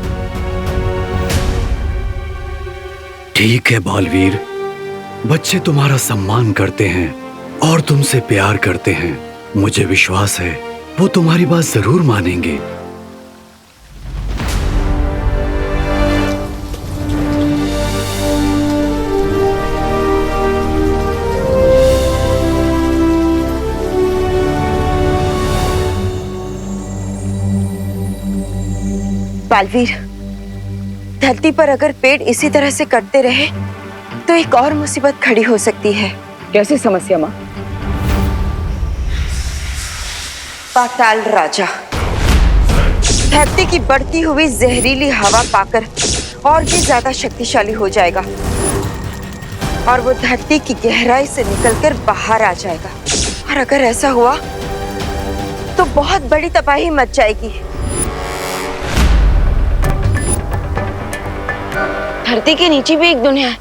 ठीक है बालवीर, बच्चे तुम्हारा सम्मान करते हैं और तुमसे प्यार करते हैं। मुझे विश्वास है वो तुम्हारी बात जरूर मानेंगे। बालवीर, धरती पर अगर पेड़ इसी तरह से कटते रहे तो एक और मुसीबत खड़ी हो सकती है। कैसी समस्या माँ? पाताल राजा धरती की बढ़ती हुई जहरीली हवा पाकर और भी ज्यादा शक्तिशाली हो जाएगा और वो धरती की गहराई से निकलकर बाहर आ जाएगा। और अगर ऐसा हुआ तो बहुत बड़ी तबाही मच जाएगी। धरती के नीचे भी एक दुनिया है,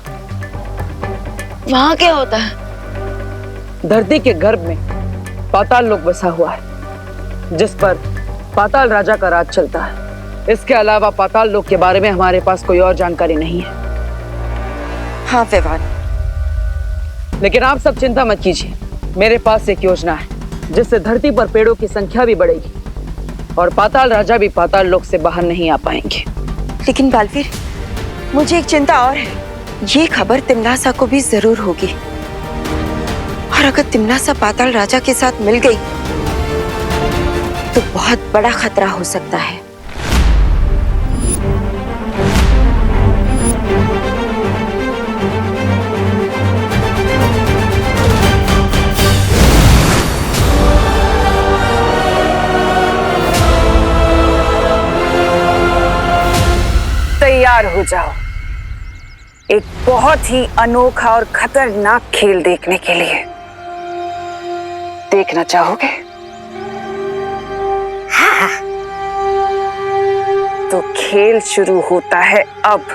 वहां क्या होता है? धरती के गर्भ में पाताल लोक बसा हुआ है, जिस पर पाताल राजा का राज चलता है। इसके अलावा पाताल लोक के बारे में हमारे पास कोई और जानकारी नहीं है। हाँ विवान, लेकिन आप सब चिंता मत कीजिए, मेरे पास एक योजना है जिससे धरती पर पेड़ों की संख्या भी बढ़ेगी और पाताल राजा भी पाताल लोक से बाहर नहीं आ पाएंगे। लेकिन बालवीर, मुझे एक चिंता और है। ये खबर तिमनासा को भी जरूर होगी, और अगर तिमनासा पाताल राजा के साथ मिल गई तो बहुत बड़ा खतरा हो सकता है। तैयार हो जाओ एक बहुत ही अनोखा और खतरनाक खेल देखने के लिए। देखना चाहोगे? हाँ। तो खेल शुरू होता है अब।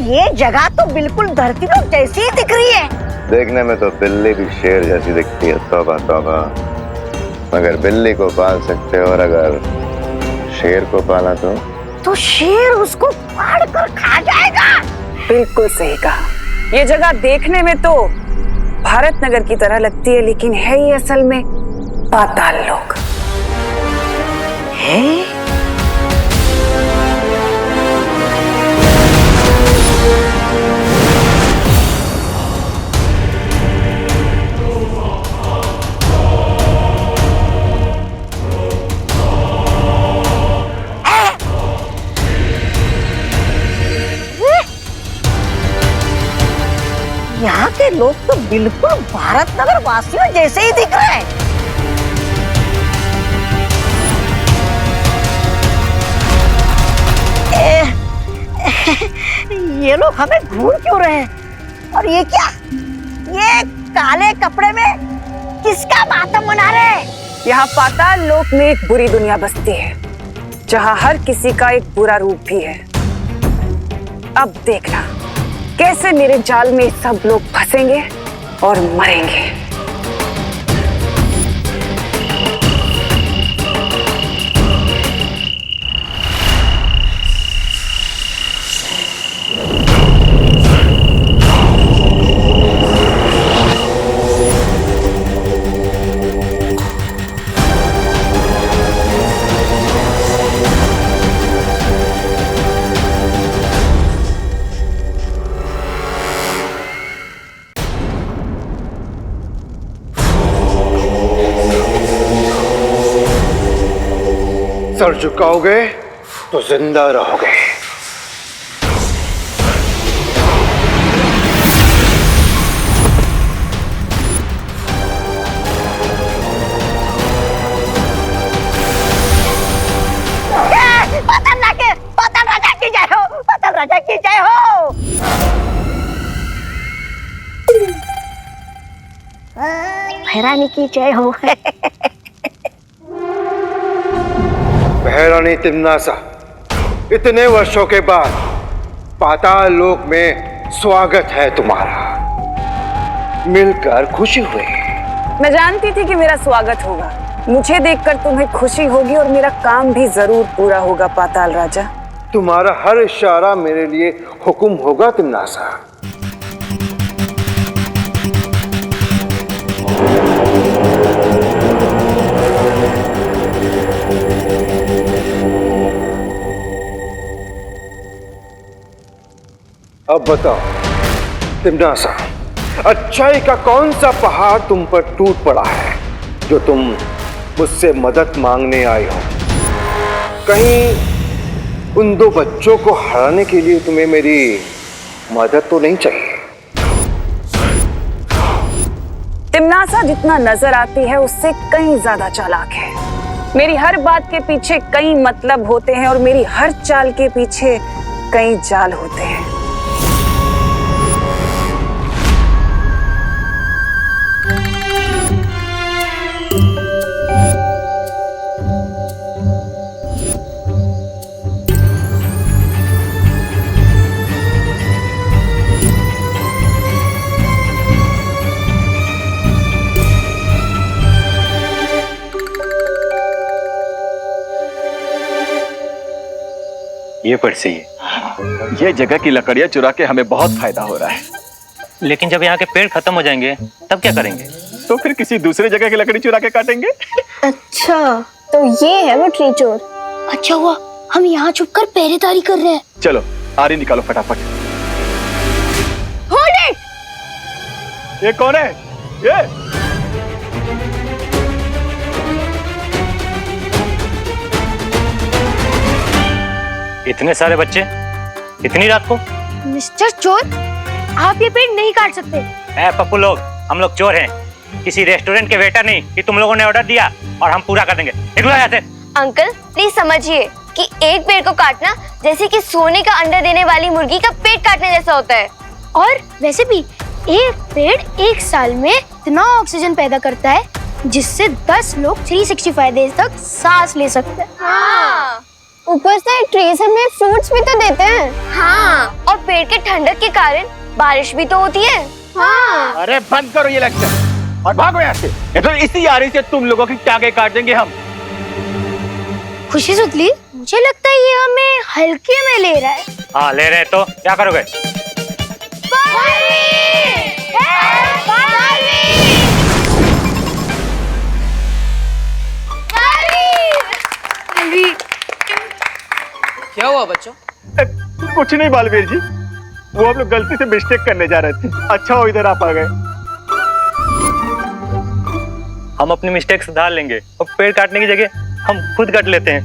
ये जगह तो बिल्कुल धरती लोक जैसी ही दिख रही है। देखने में तो बिल्ली भी शेर जैसी दिखती है। तौबा तौबा, अगर बिल्ली को पाल सकते हो और अगर शेर को पाला तो शेर उसको फाड़ कर खा जाएगा। बिल्कुल सही कहा। ये जगह देखने में तो भारत नगर की तरह लगती है, लेकिन है ये असल में पाताल लोक है। यहाँ के लोग तो बिल्कुल भारत नगर वासियों जैसे ही दिख रहे हैं। ये लोग हमें घूर क्यों रहे हैं? और ये क्या? ये काले कपड़े में किसका मातम मना रहे हैं? यहाँ पाताल लोक में एक बुरी दुनिया बसती है, जहाँ हर किसी का एक बुरा रूप भी है। अब देखना कैसे मेरे जाल में सब लोग फंसेंगे और मरेंगे। सर झुकाओगे तो जिंदा रहोगे। पाताल राजा की जय हो, पाताल राजा की जय हो। भैरानी की जय हो। महारानी तिमनासा, इतने वर्षों के बाद पाताल लोक में स्वागत है तुम्हारा। मिलकर खुशी हुई। मैं जानती थी कि मेरा स्वागत होगा। मुझे देखकर तुम्हें खुशी होगी और मेरा काम भी जरूर पूरा होगा पाताल राजा। तुम्हारा हर इशारा मेरे लिए हुक्म होगा तिमनासा। अब बताओ तिमनासा, अच्छाई का कौन सा पहाड़ तुम पर टूट पड़ा है जो तुम मुझसे मदद मांगने आए हो? कहीं उन दो बच्चों को हराने के लिए तुम्हें मेरी मदद तो नहीं चाहिए? तिमनासा जितना नजर आती है उससे कहीं ज्यादा चालाक है। मेरी हर बात के पीछे कई मतलब होते हैं और मेरी हर चाल के पीछे कई जाल होते हैं। ये पेड़ से ही। ये जगह की लकड़ियां चुरा के हमें बहुत फायदा हो रहा है। लेकिन जब यहाँ के पेड़ खत्म हो जाएंगे तब क्या करेंगे? तो फिर किसी दूसरे जगह की लकड़ी चुरा के काटेंगे। अच्छा, तो ये है वो ट्री चोर। अच्छा हुआ हम यहाँ छुप कर पहरेदारी कर रहे हैं। चलो आरी निकालो फटाफट। Hold it! ये कौन है? ये इतने सारे बच्चे इतनी रात को? मिस्टर चोर, आप ये पेड़ नहीं काट सकते। पप्पू लोग, हम लोग चोर हैं, किसी रेस्टोरेंट के वेटर नहीं कि तुम लोगों ने ऑर्डर दिया और हम पूरा कर देंगे। निकलो यहाँ से। अंकल प्लीज समझिए कि एक पेड़ को काटना जैसे कि सोने का अंडा देने वाली मुर्गी का पेट काटने जैसा होता है। और वैसे भी एक पेड़ एक साल में इतना ऑक्सीजन पैदा करता है जिससे 10 लोग 365 डेज तक सांस ले सकते हैं। हाँ। ऊपर से ट्रीज हमें फ्रूट्स भी तो देते हैं। हाँ, और पेड़ के ठंडक के कारण बारिश भी तो होती है। हाँ। अरे बंद करो ये लेक्चर और भागो यहाँ से। ये तो इसी आरी से तुम लोगों की टांगे काट देंगे हम। खुशी सुतली, मुझे लगता है ये हमें हल्के में ले रहा है। हाँ ले रहे तो क्या करोगे? क्या हुआ बच्चों? कुछ नहीं बालवीर जी, वो हम लोग गलती से मिस्टेक करने जा रहे थे। अच्छा हो इधर आप आ गए। हम अपनी मिस्टेक सुधार लेंगे और पेड़ काटने की जगह हम खुद काट लेते हैं।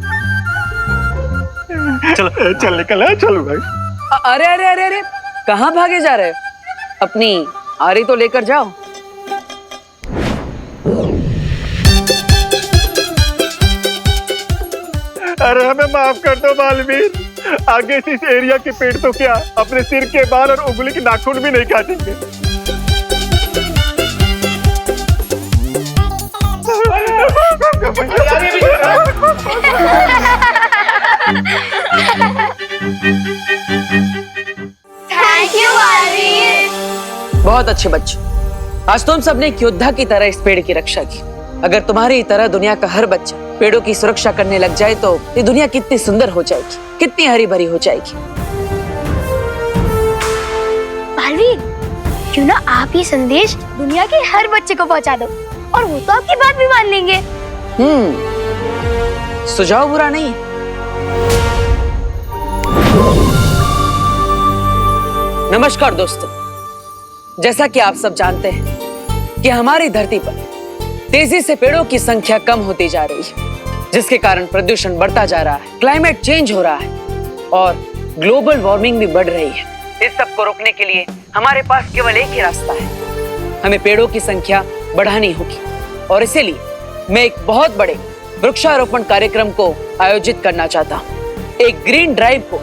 चलो चल निकल है, चलो भाई। अरे अरे अरे अरे कहाँ भागे जा रहे हो? अपनी आरी तो लेकर जाओ। अरे हमें माफ कर दो बालवीर, आगे से इस एरिया के पेड़ तो क्या अपने सिर के बाल और उंगली के नाखून भी नहीं काटेंगे। Thank you Baalveer. बहुत अच्छे बच्चों, आज तुम सबने एक योद्धा की तरह इस पेड़ की रक्षा की। अगर तुम्हारी तरह दुनिया का हर बच्चा पेड़ों की सुरक्षा करने लग जाए तो ये दुनिया कितनी सुंदर हो जाएगी, कितनी हरी भरी हो जाएगी। बालवीर, क्यों ना आप ये संदेश दुनिया के हर बच्चे को पहुंचा दो और वो तो आपकी बात भी मान लेंगे। सुझाव बुरा नहीं। नमस्कार दोस्तों, जैसा कि आप सब जानते हैं कि हमारी धरती पर तेजी से पेड़ों की संख्या कम होती जा रही है, जिसके कारण प्रदूषण बढ़ता जा रहा है, क्लाइमेट चेंज हो रहा है और ग्लोबल वार्मिंग भी बढ़ रही है। इस सब को रोकने के लिए हमारे पास केवल एक ही रास्ता है, हमें पेड़ों की संख्या बढ़ानी होगी। और इसीलिए मैं एक बहुत बड़े वृक्षारोपण कार्यक्रम को आयोजित करना चाहता हूँ, एक ग्रीन ड्राइव को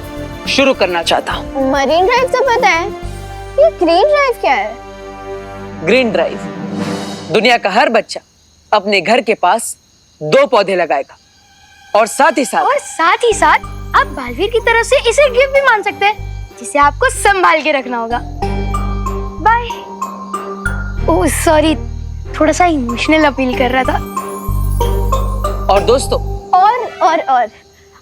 शुरू करना चाहता हूँ। मरीन ड्राइव तो पता है, ये ग्रीन ड्राइव क्या है? ग्रीन ड्राइव, दुनिया का हर बच्चा अपने घर के पास 2 पौधे लगाएगा और साथ ही साथ आप बालवीर की तरफ से इसे गिफ्ट भी मान सकते हैं, जिसे आपको संभाल के रखना होगा। बाय। ओह सॉरी, थोड़ा सा इमोशनल अपील कर रहा था। और दोस्तों, और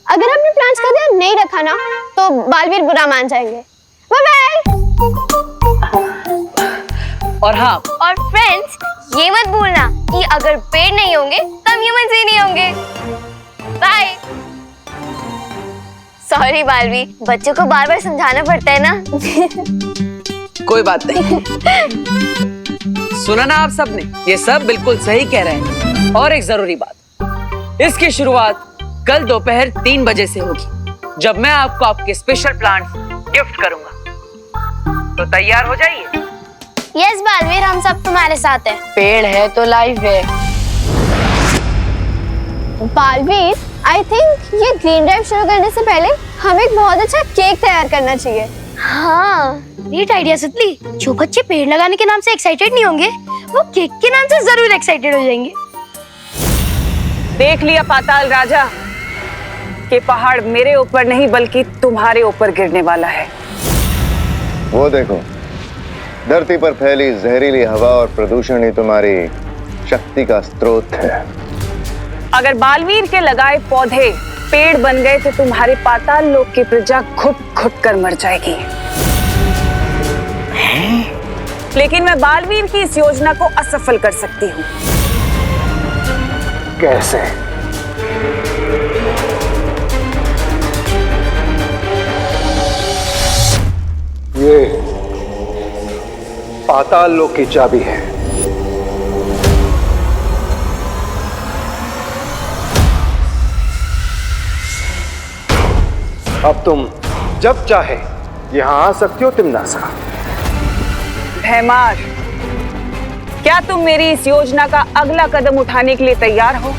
अगर हमने प्लान्स का ध्यान नहीं रखा ना तो बालवीर बुरा मान जाएंगे। Bye bye. और हाँ, और फ्रेंड्स, ये मत भूलना कि अगर पेड़ नहीं होंगे तब ह्यूमंस ही नहीं होंगे। बाय। सॉरी बालवीर, बच्चों को बार बार समझाना पड़ता है ना। कोई बात नहीं। सुना ना आप सबने, ये सब बिल्कुल सही कह रहे हैं। और एक जरूरी बात, इसकी शुरुआत कल दोपहर 3 बजे से होगी, जब मैं आपको आपके स्पेशल प्लांट्स गिफ्ट करूंगा। तो तैयार हो जाइए। यस बालवीर, हम सब तुम्हारे साथ हैं। पेड़ है तो लाइफ है। बालवीर, आई थिंक ये ग्रीन ड्राइव शुरू करने से पहले हमें एक बहुत अच्छा केक तैयार करना चाहिए। हाँ, ग्रेट आइडिया सुतली। जो बच्चे पेड़ लगाने के नाम से एक्साइटेड नहीं होंगे, वो केक के नाम से जरूर एक्साइटेड हो जाएंगे। देख लिया पाताल राजा कि पहाड़ मेरे ऊपर नहीं बल्कि तुम्हारे ऊपर गिरने वाला है। वो देखो, धरती पर फैली जहरीली हवा और प्रदूषण ही तुम्हारी शक्ति का स्रोत है। अगर बालवीर के लगाए पौधे पेड़ बन गए तो तुम्हारे पाताल लोक की प्रजा घुट घुट कर मर जाएगी। लेकिन मैं बालवीर की इस योजना को असफल कर सकती हूँ। कैसे? ये पाताल लोक की चाबी है। अब तुम जब चाहे यहां आ सकती हो तिम्नासा। भैमार, क्या तुम मेरी इस योजना का अगला कदम उठाने के लिए तैयार हो?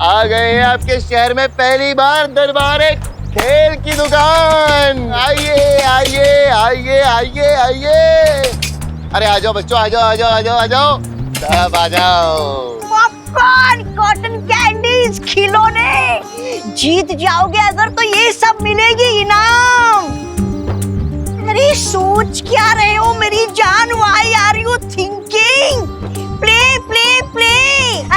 आ गए हैं आपके शहर में पहली बार दरबार खेल की दुकान। आइए आइए आइए आइए आइए। अरे आ जाओ बच्चों, आ जाओ आ जाओ आ जाओ आ जाओ, सब आ जाओ। पॉपकॉर्न, कॉटन कैंडीज, खिलौने। जीत जाओगे अगर तो ये सब मिलेगी इनाम। अरे सोच क्या रहे हो मेरी जान? Why are you thinking? Play play play.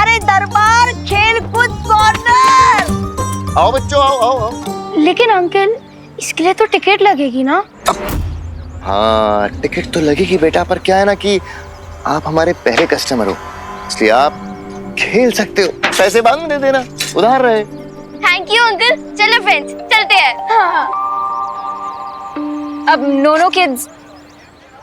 अरे दरबार खेल कूद कॉर्नर। आओ बच्चों, आओ आओ आओ। लेकिन अंकल, इसके लिए तो टिकट लगेगी ना? हाँ टिकट तो लगेगी बेटा, पर क्या है ना कि आप हमारे पहले कस्टमर हो, इसलिए आप खेल सकते हो। पैसे बाद में दे देना, उधार रहे। Thank you uncle. चलो फ्रेंड्स, चलते हैं। हाँ। अब नोनो किड्स,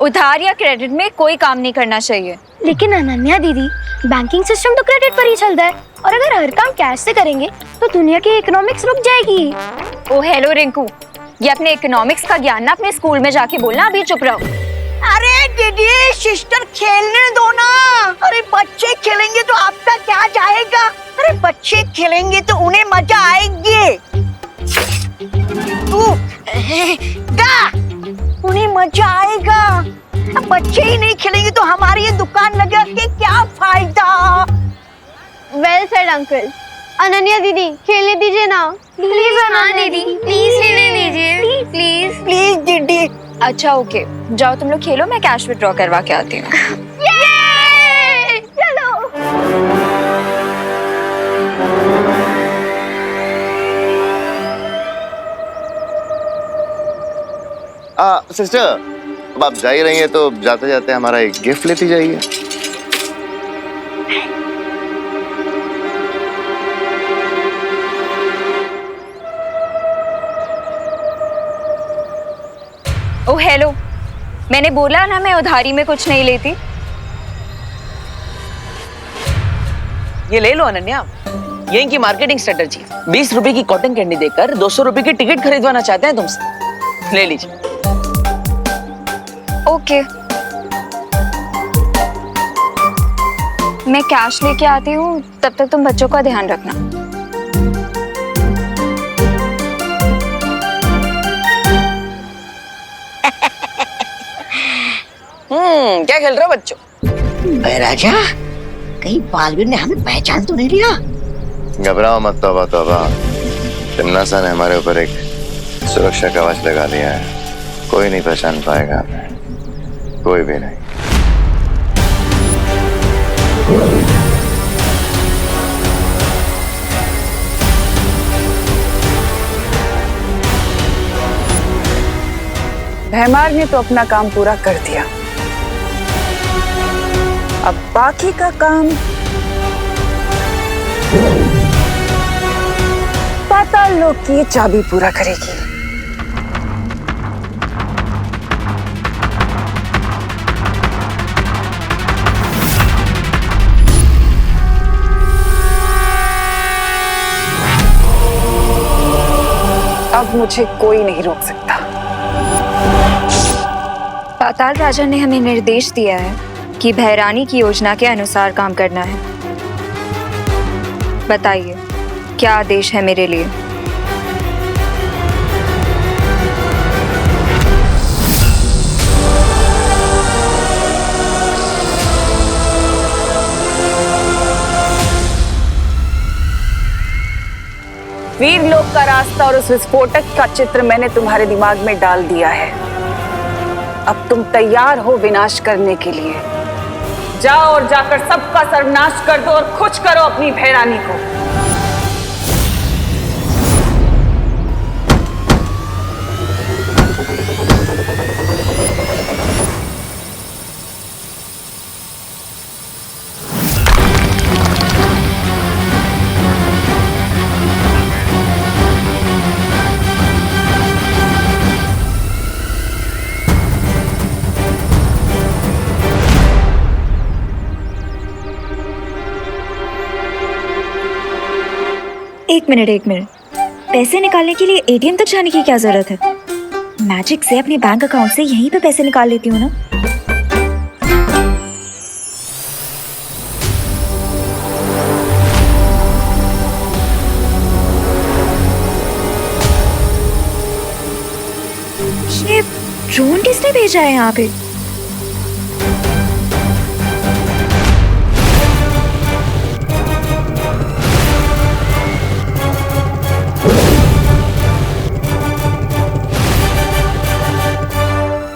उधार या क्रेडिट में कोई काम नहीं करना चाहिए। लेकिन अनन्या दीदी, बैंकिंग सिस्टम तो क्रेडिट पर ही चलता है, और अगर हर काम कैश से करेंगे तो दुनिया की इकोनॉमिक्स रुक जाएगी। ओ हेलो रिंकू, ये अपने इकोनॉमिक्स का ज्ञान ना अपने स्कूल में जाके बोलना, अभी चुप रहो। अरे दीदी सिस्टर खेलने दो ना। अरे बच्चे खेलेंगे तो आपका क्या जाएगा? अरे बच्चे खेलेंगे तो उन्हें मजा आएगी। उन्हें मजा आएगा। अब बच्चे ही नहीं खेलेंगे तो हमारी ये दुकान लगा के क्या फायदा? Well said uncle. अनन्या दीदी खेलने दीजिए ना प्लीज। अनन्या दीदी प्लीज खेलने दीजिए, प्लीज प्लीज दीदी। अच्छा ओके, जाओ तुम लोग खेलो, मैं कैश विड्रॉ करवा के आती हूँ। चलो। सिस्टर, अब आप जा ही रही हैं तो जाते जाते हमारा एक गिफ्ट लेती जाइए। ओ हेलो, मैंने बोला ना मैं उधारी में कुछ नहीं लेती। ये ले लो अनन्या, ये इनकी मार्केटिंग स्ट्रेटजी। 20 रुपए की कॉटन कैंडी देकर 200 रुपए की टिकट खरीदवाना चाहते हैं तुमसे। ले लीजिए। ओके, मैं कैश लेके आती हूँ, तब तक तुम बच्चों का ध्यान रखना। क्या खेल रहे हो बच्चों? राजा, कहीं बालवीर ने हमें पहचान तो नहीं लिया? घबराओ मत, तौबा तौबा। तिम्नासा ने हमारे ऊपर एक सुरक्षा कवच लगा दिया है, कोई नहीं पहचान पाएगा हमें, कोई भी नहीं। भैमार ने तो अपना काम पूरा कर दिया, अब बाकी का काम पाताल लोक की चाबी पूरा करेगी। अब मुझे कोई नहीं रोक सकता। पाताल राजा ने हमें निर्देश दिया है कि भैरानी की योजना के अनुसार काम करना है। बताइए, क्या आदेश है मेरे लिए? वीर लोक का रास्ता और उस विस्फोटक का चित्र मैंने तुम्हारे दिमाग में डाल दिया है। अब तुम तैयार हो विनाश करने के लिए। जाओ और जाकर सबका सर्वनाश कर दो और खुश करो अपनी भैरानी को। एक मिनट। पैसे निकालने के लिए एटीएम तक जाने की क्या जरूरत है? मैजिक से अपने बैंक अकाउंट से यहीं पे पैसे निकाल लेती हूँ ना। ये ड्रोन किसने भेजा है यहाँ पे?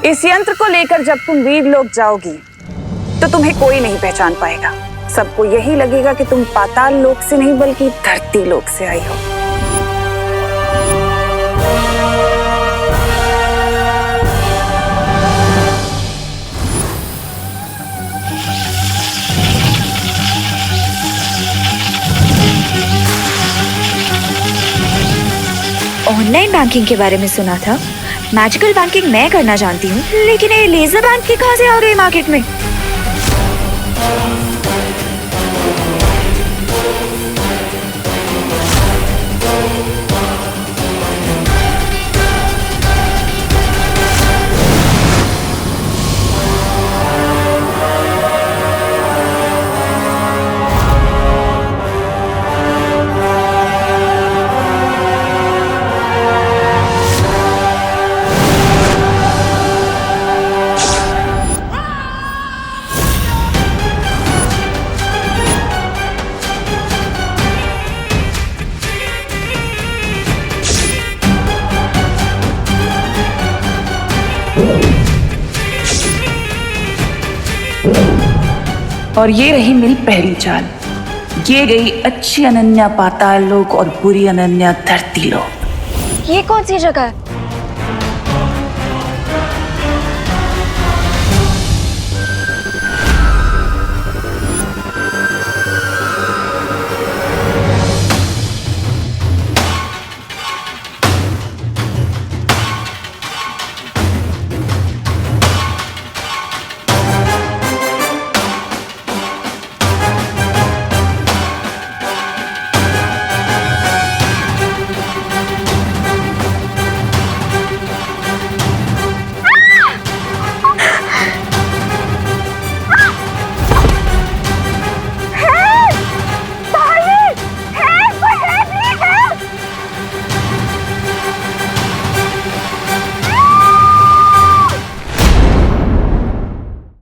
इस यंत्र को लेकर जब तुम वीर लोक जाओगी तो तुम्हें कोई नहीं पहचान पाएगा। सबको यही लगेगा कि तुम पाताल लोक से नहीं बल्कि धरती लोक से आई हो। ऑनलाइन बैंकिंग के बारे में सुना था। मैजिकल बैंकिंग मैं करना जानती हूँ, लेकिन ये लेजर बैंक के कहाँ से आ गए मार्केट में? और ये रही मेरी पहली चाल। ये गई अच्छी अनन्या पाताल लोक और बुरी अनन्या धरती लोक। ये कौन सी जगह है?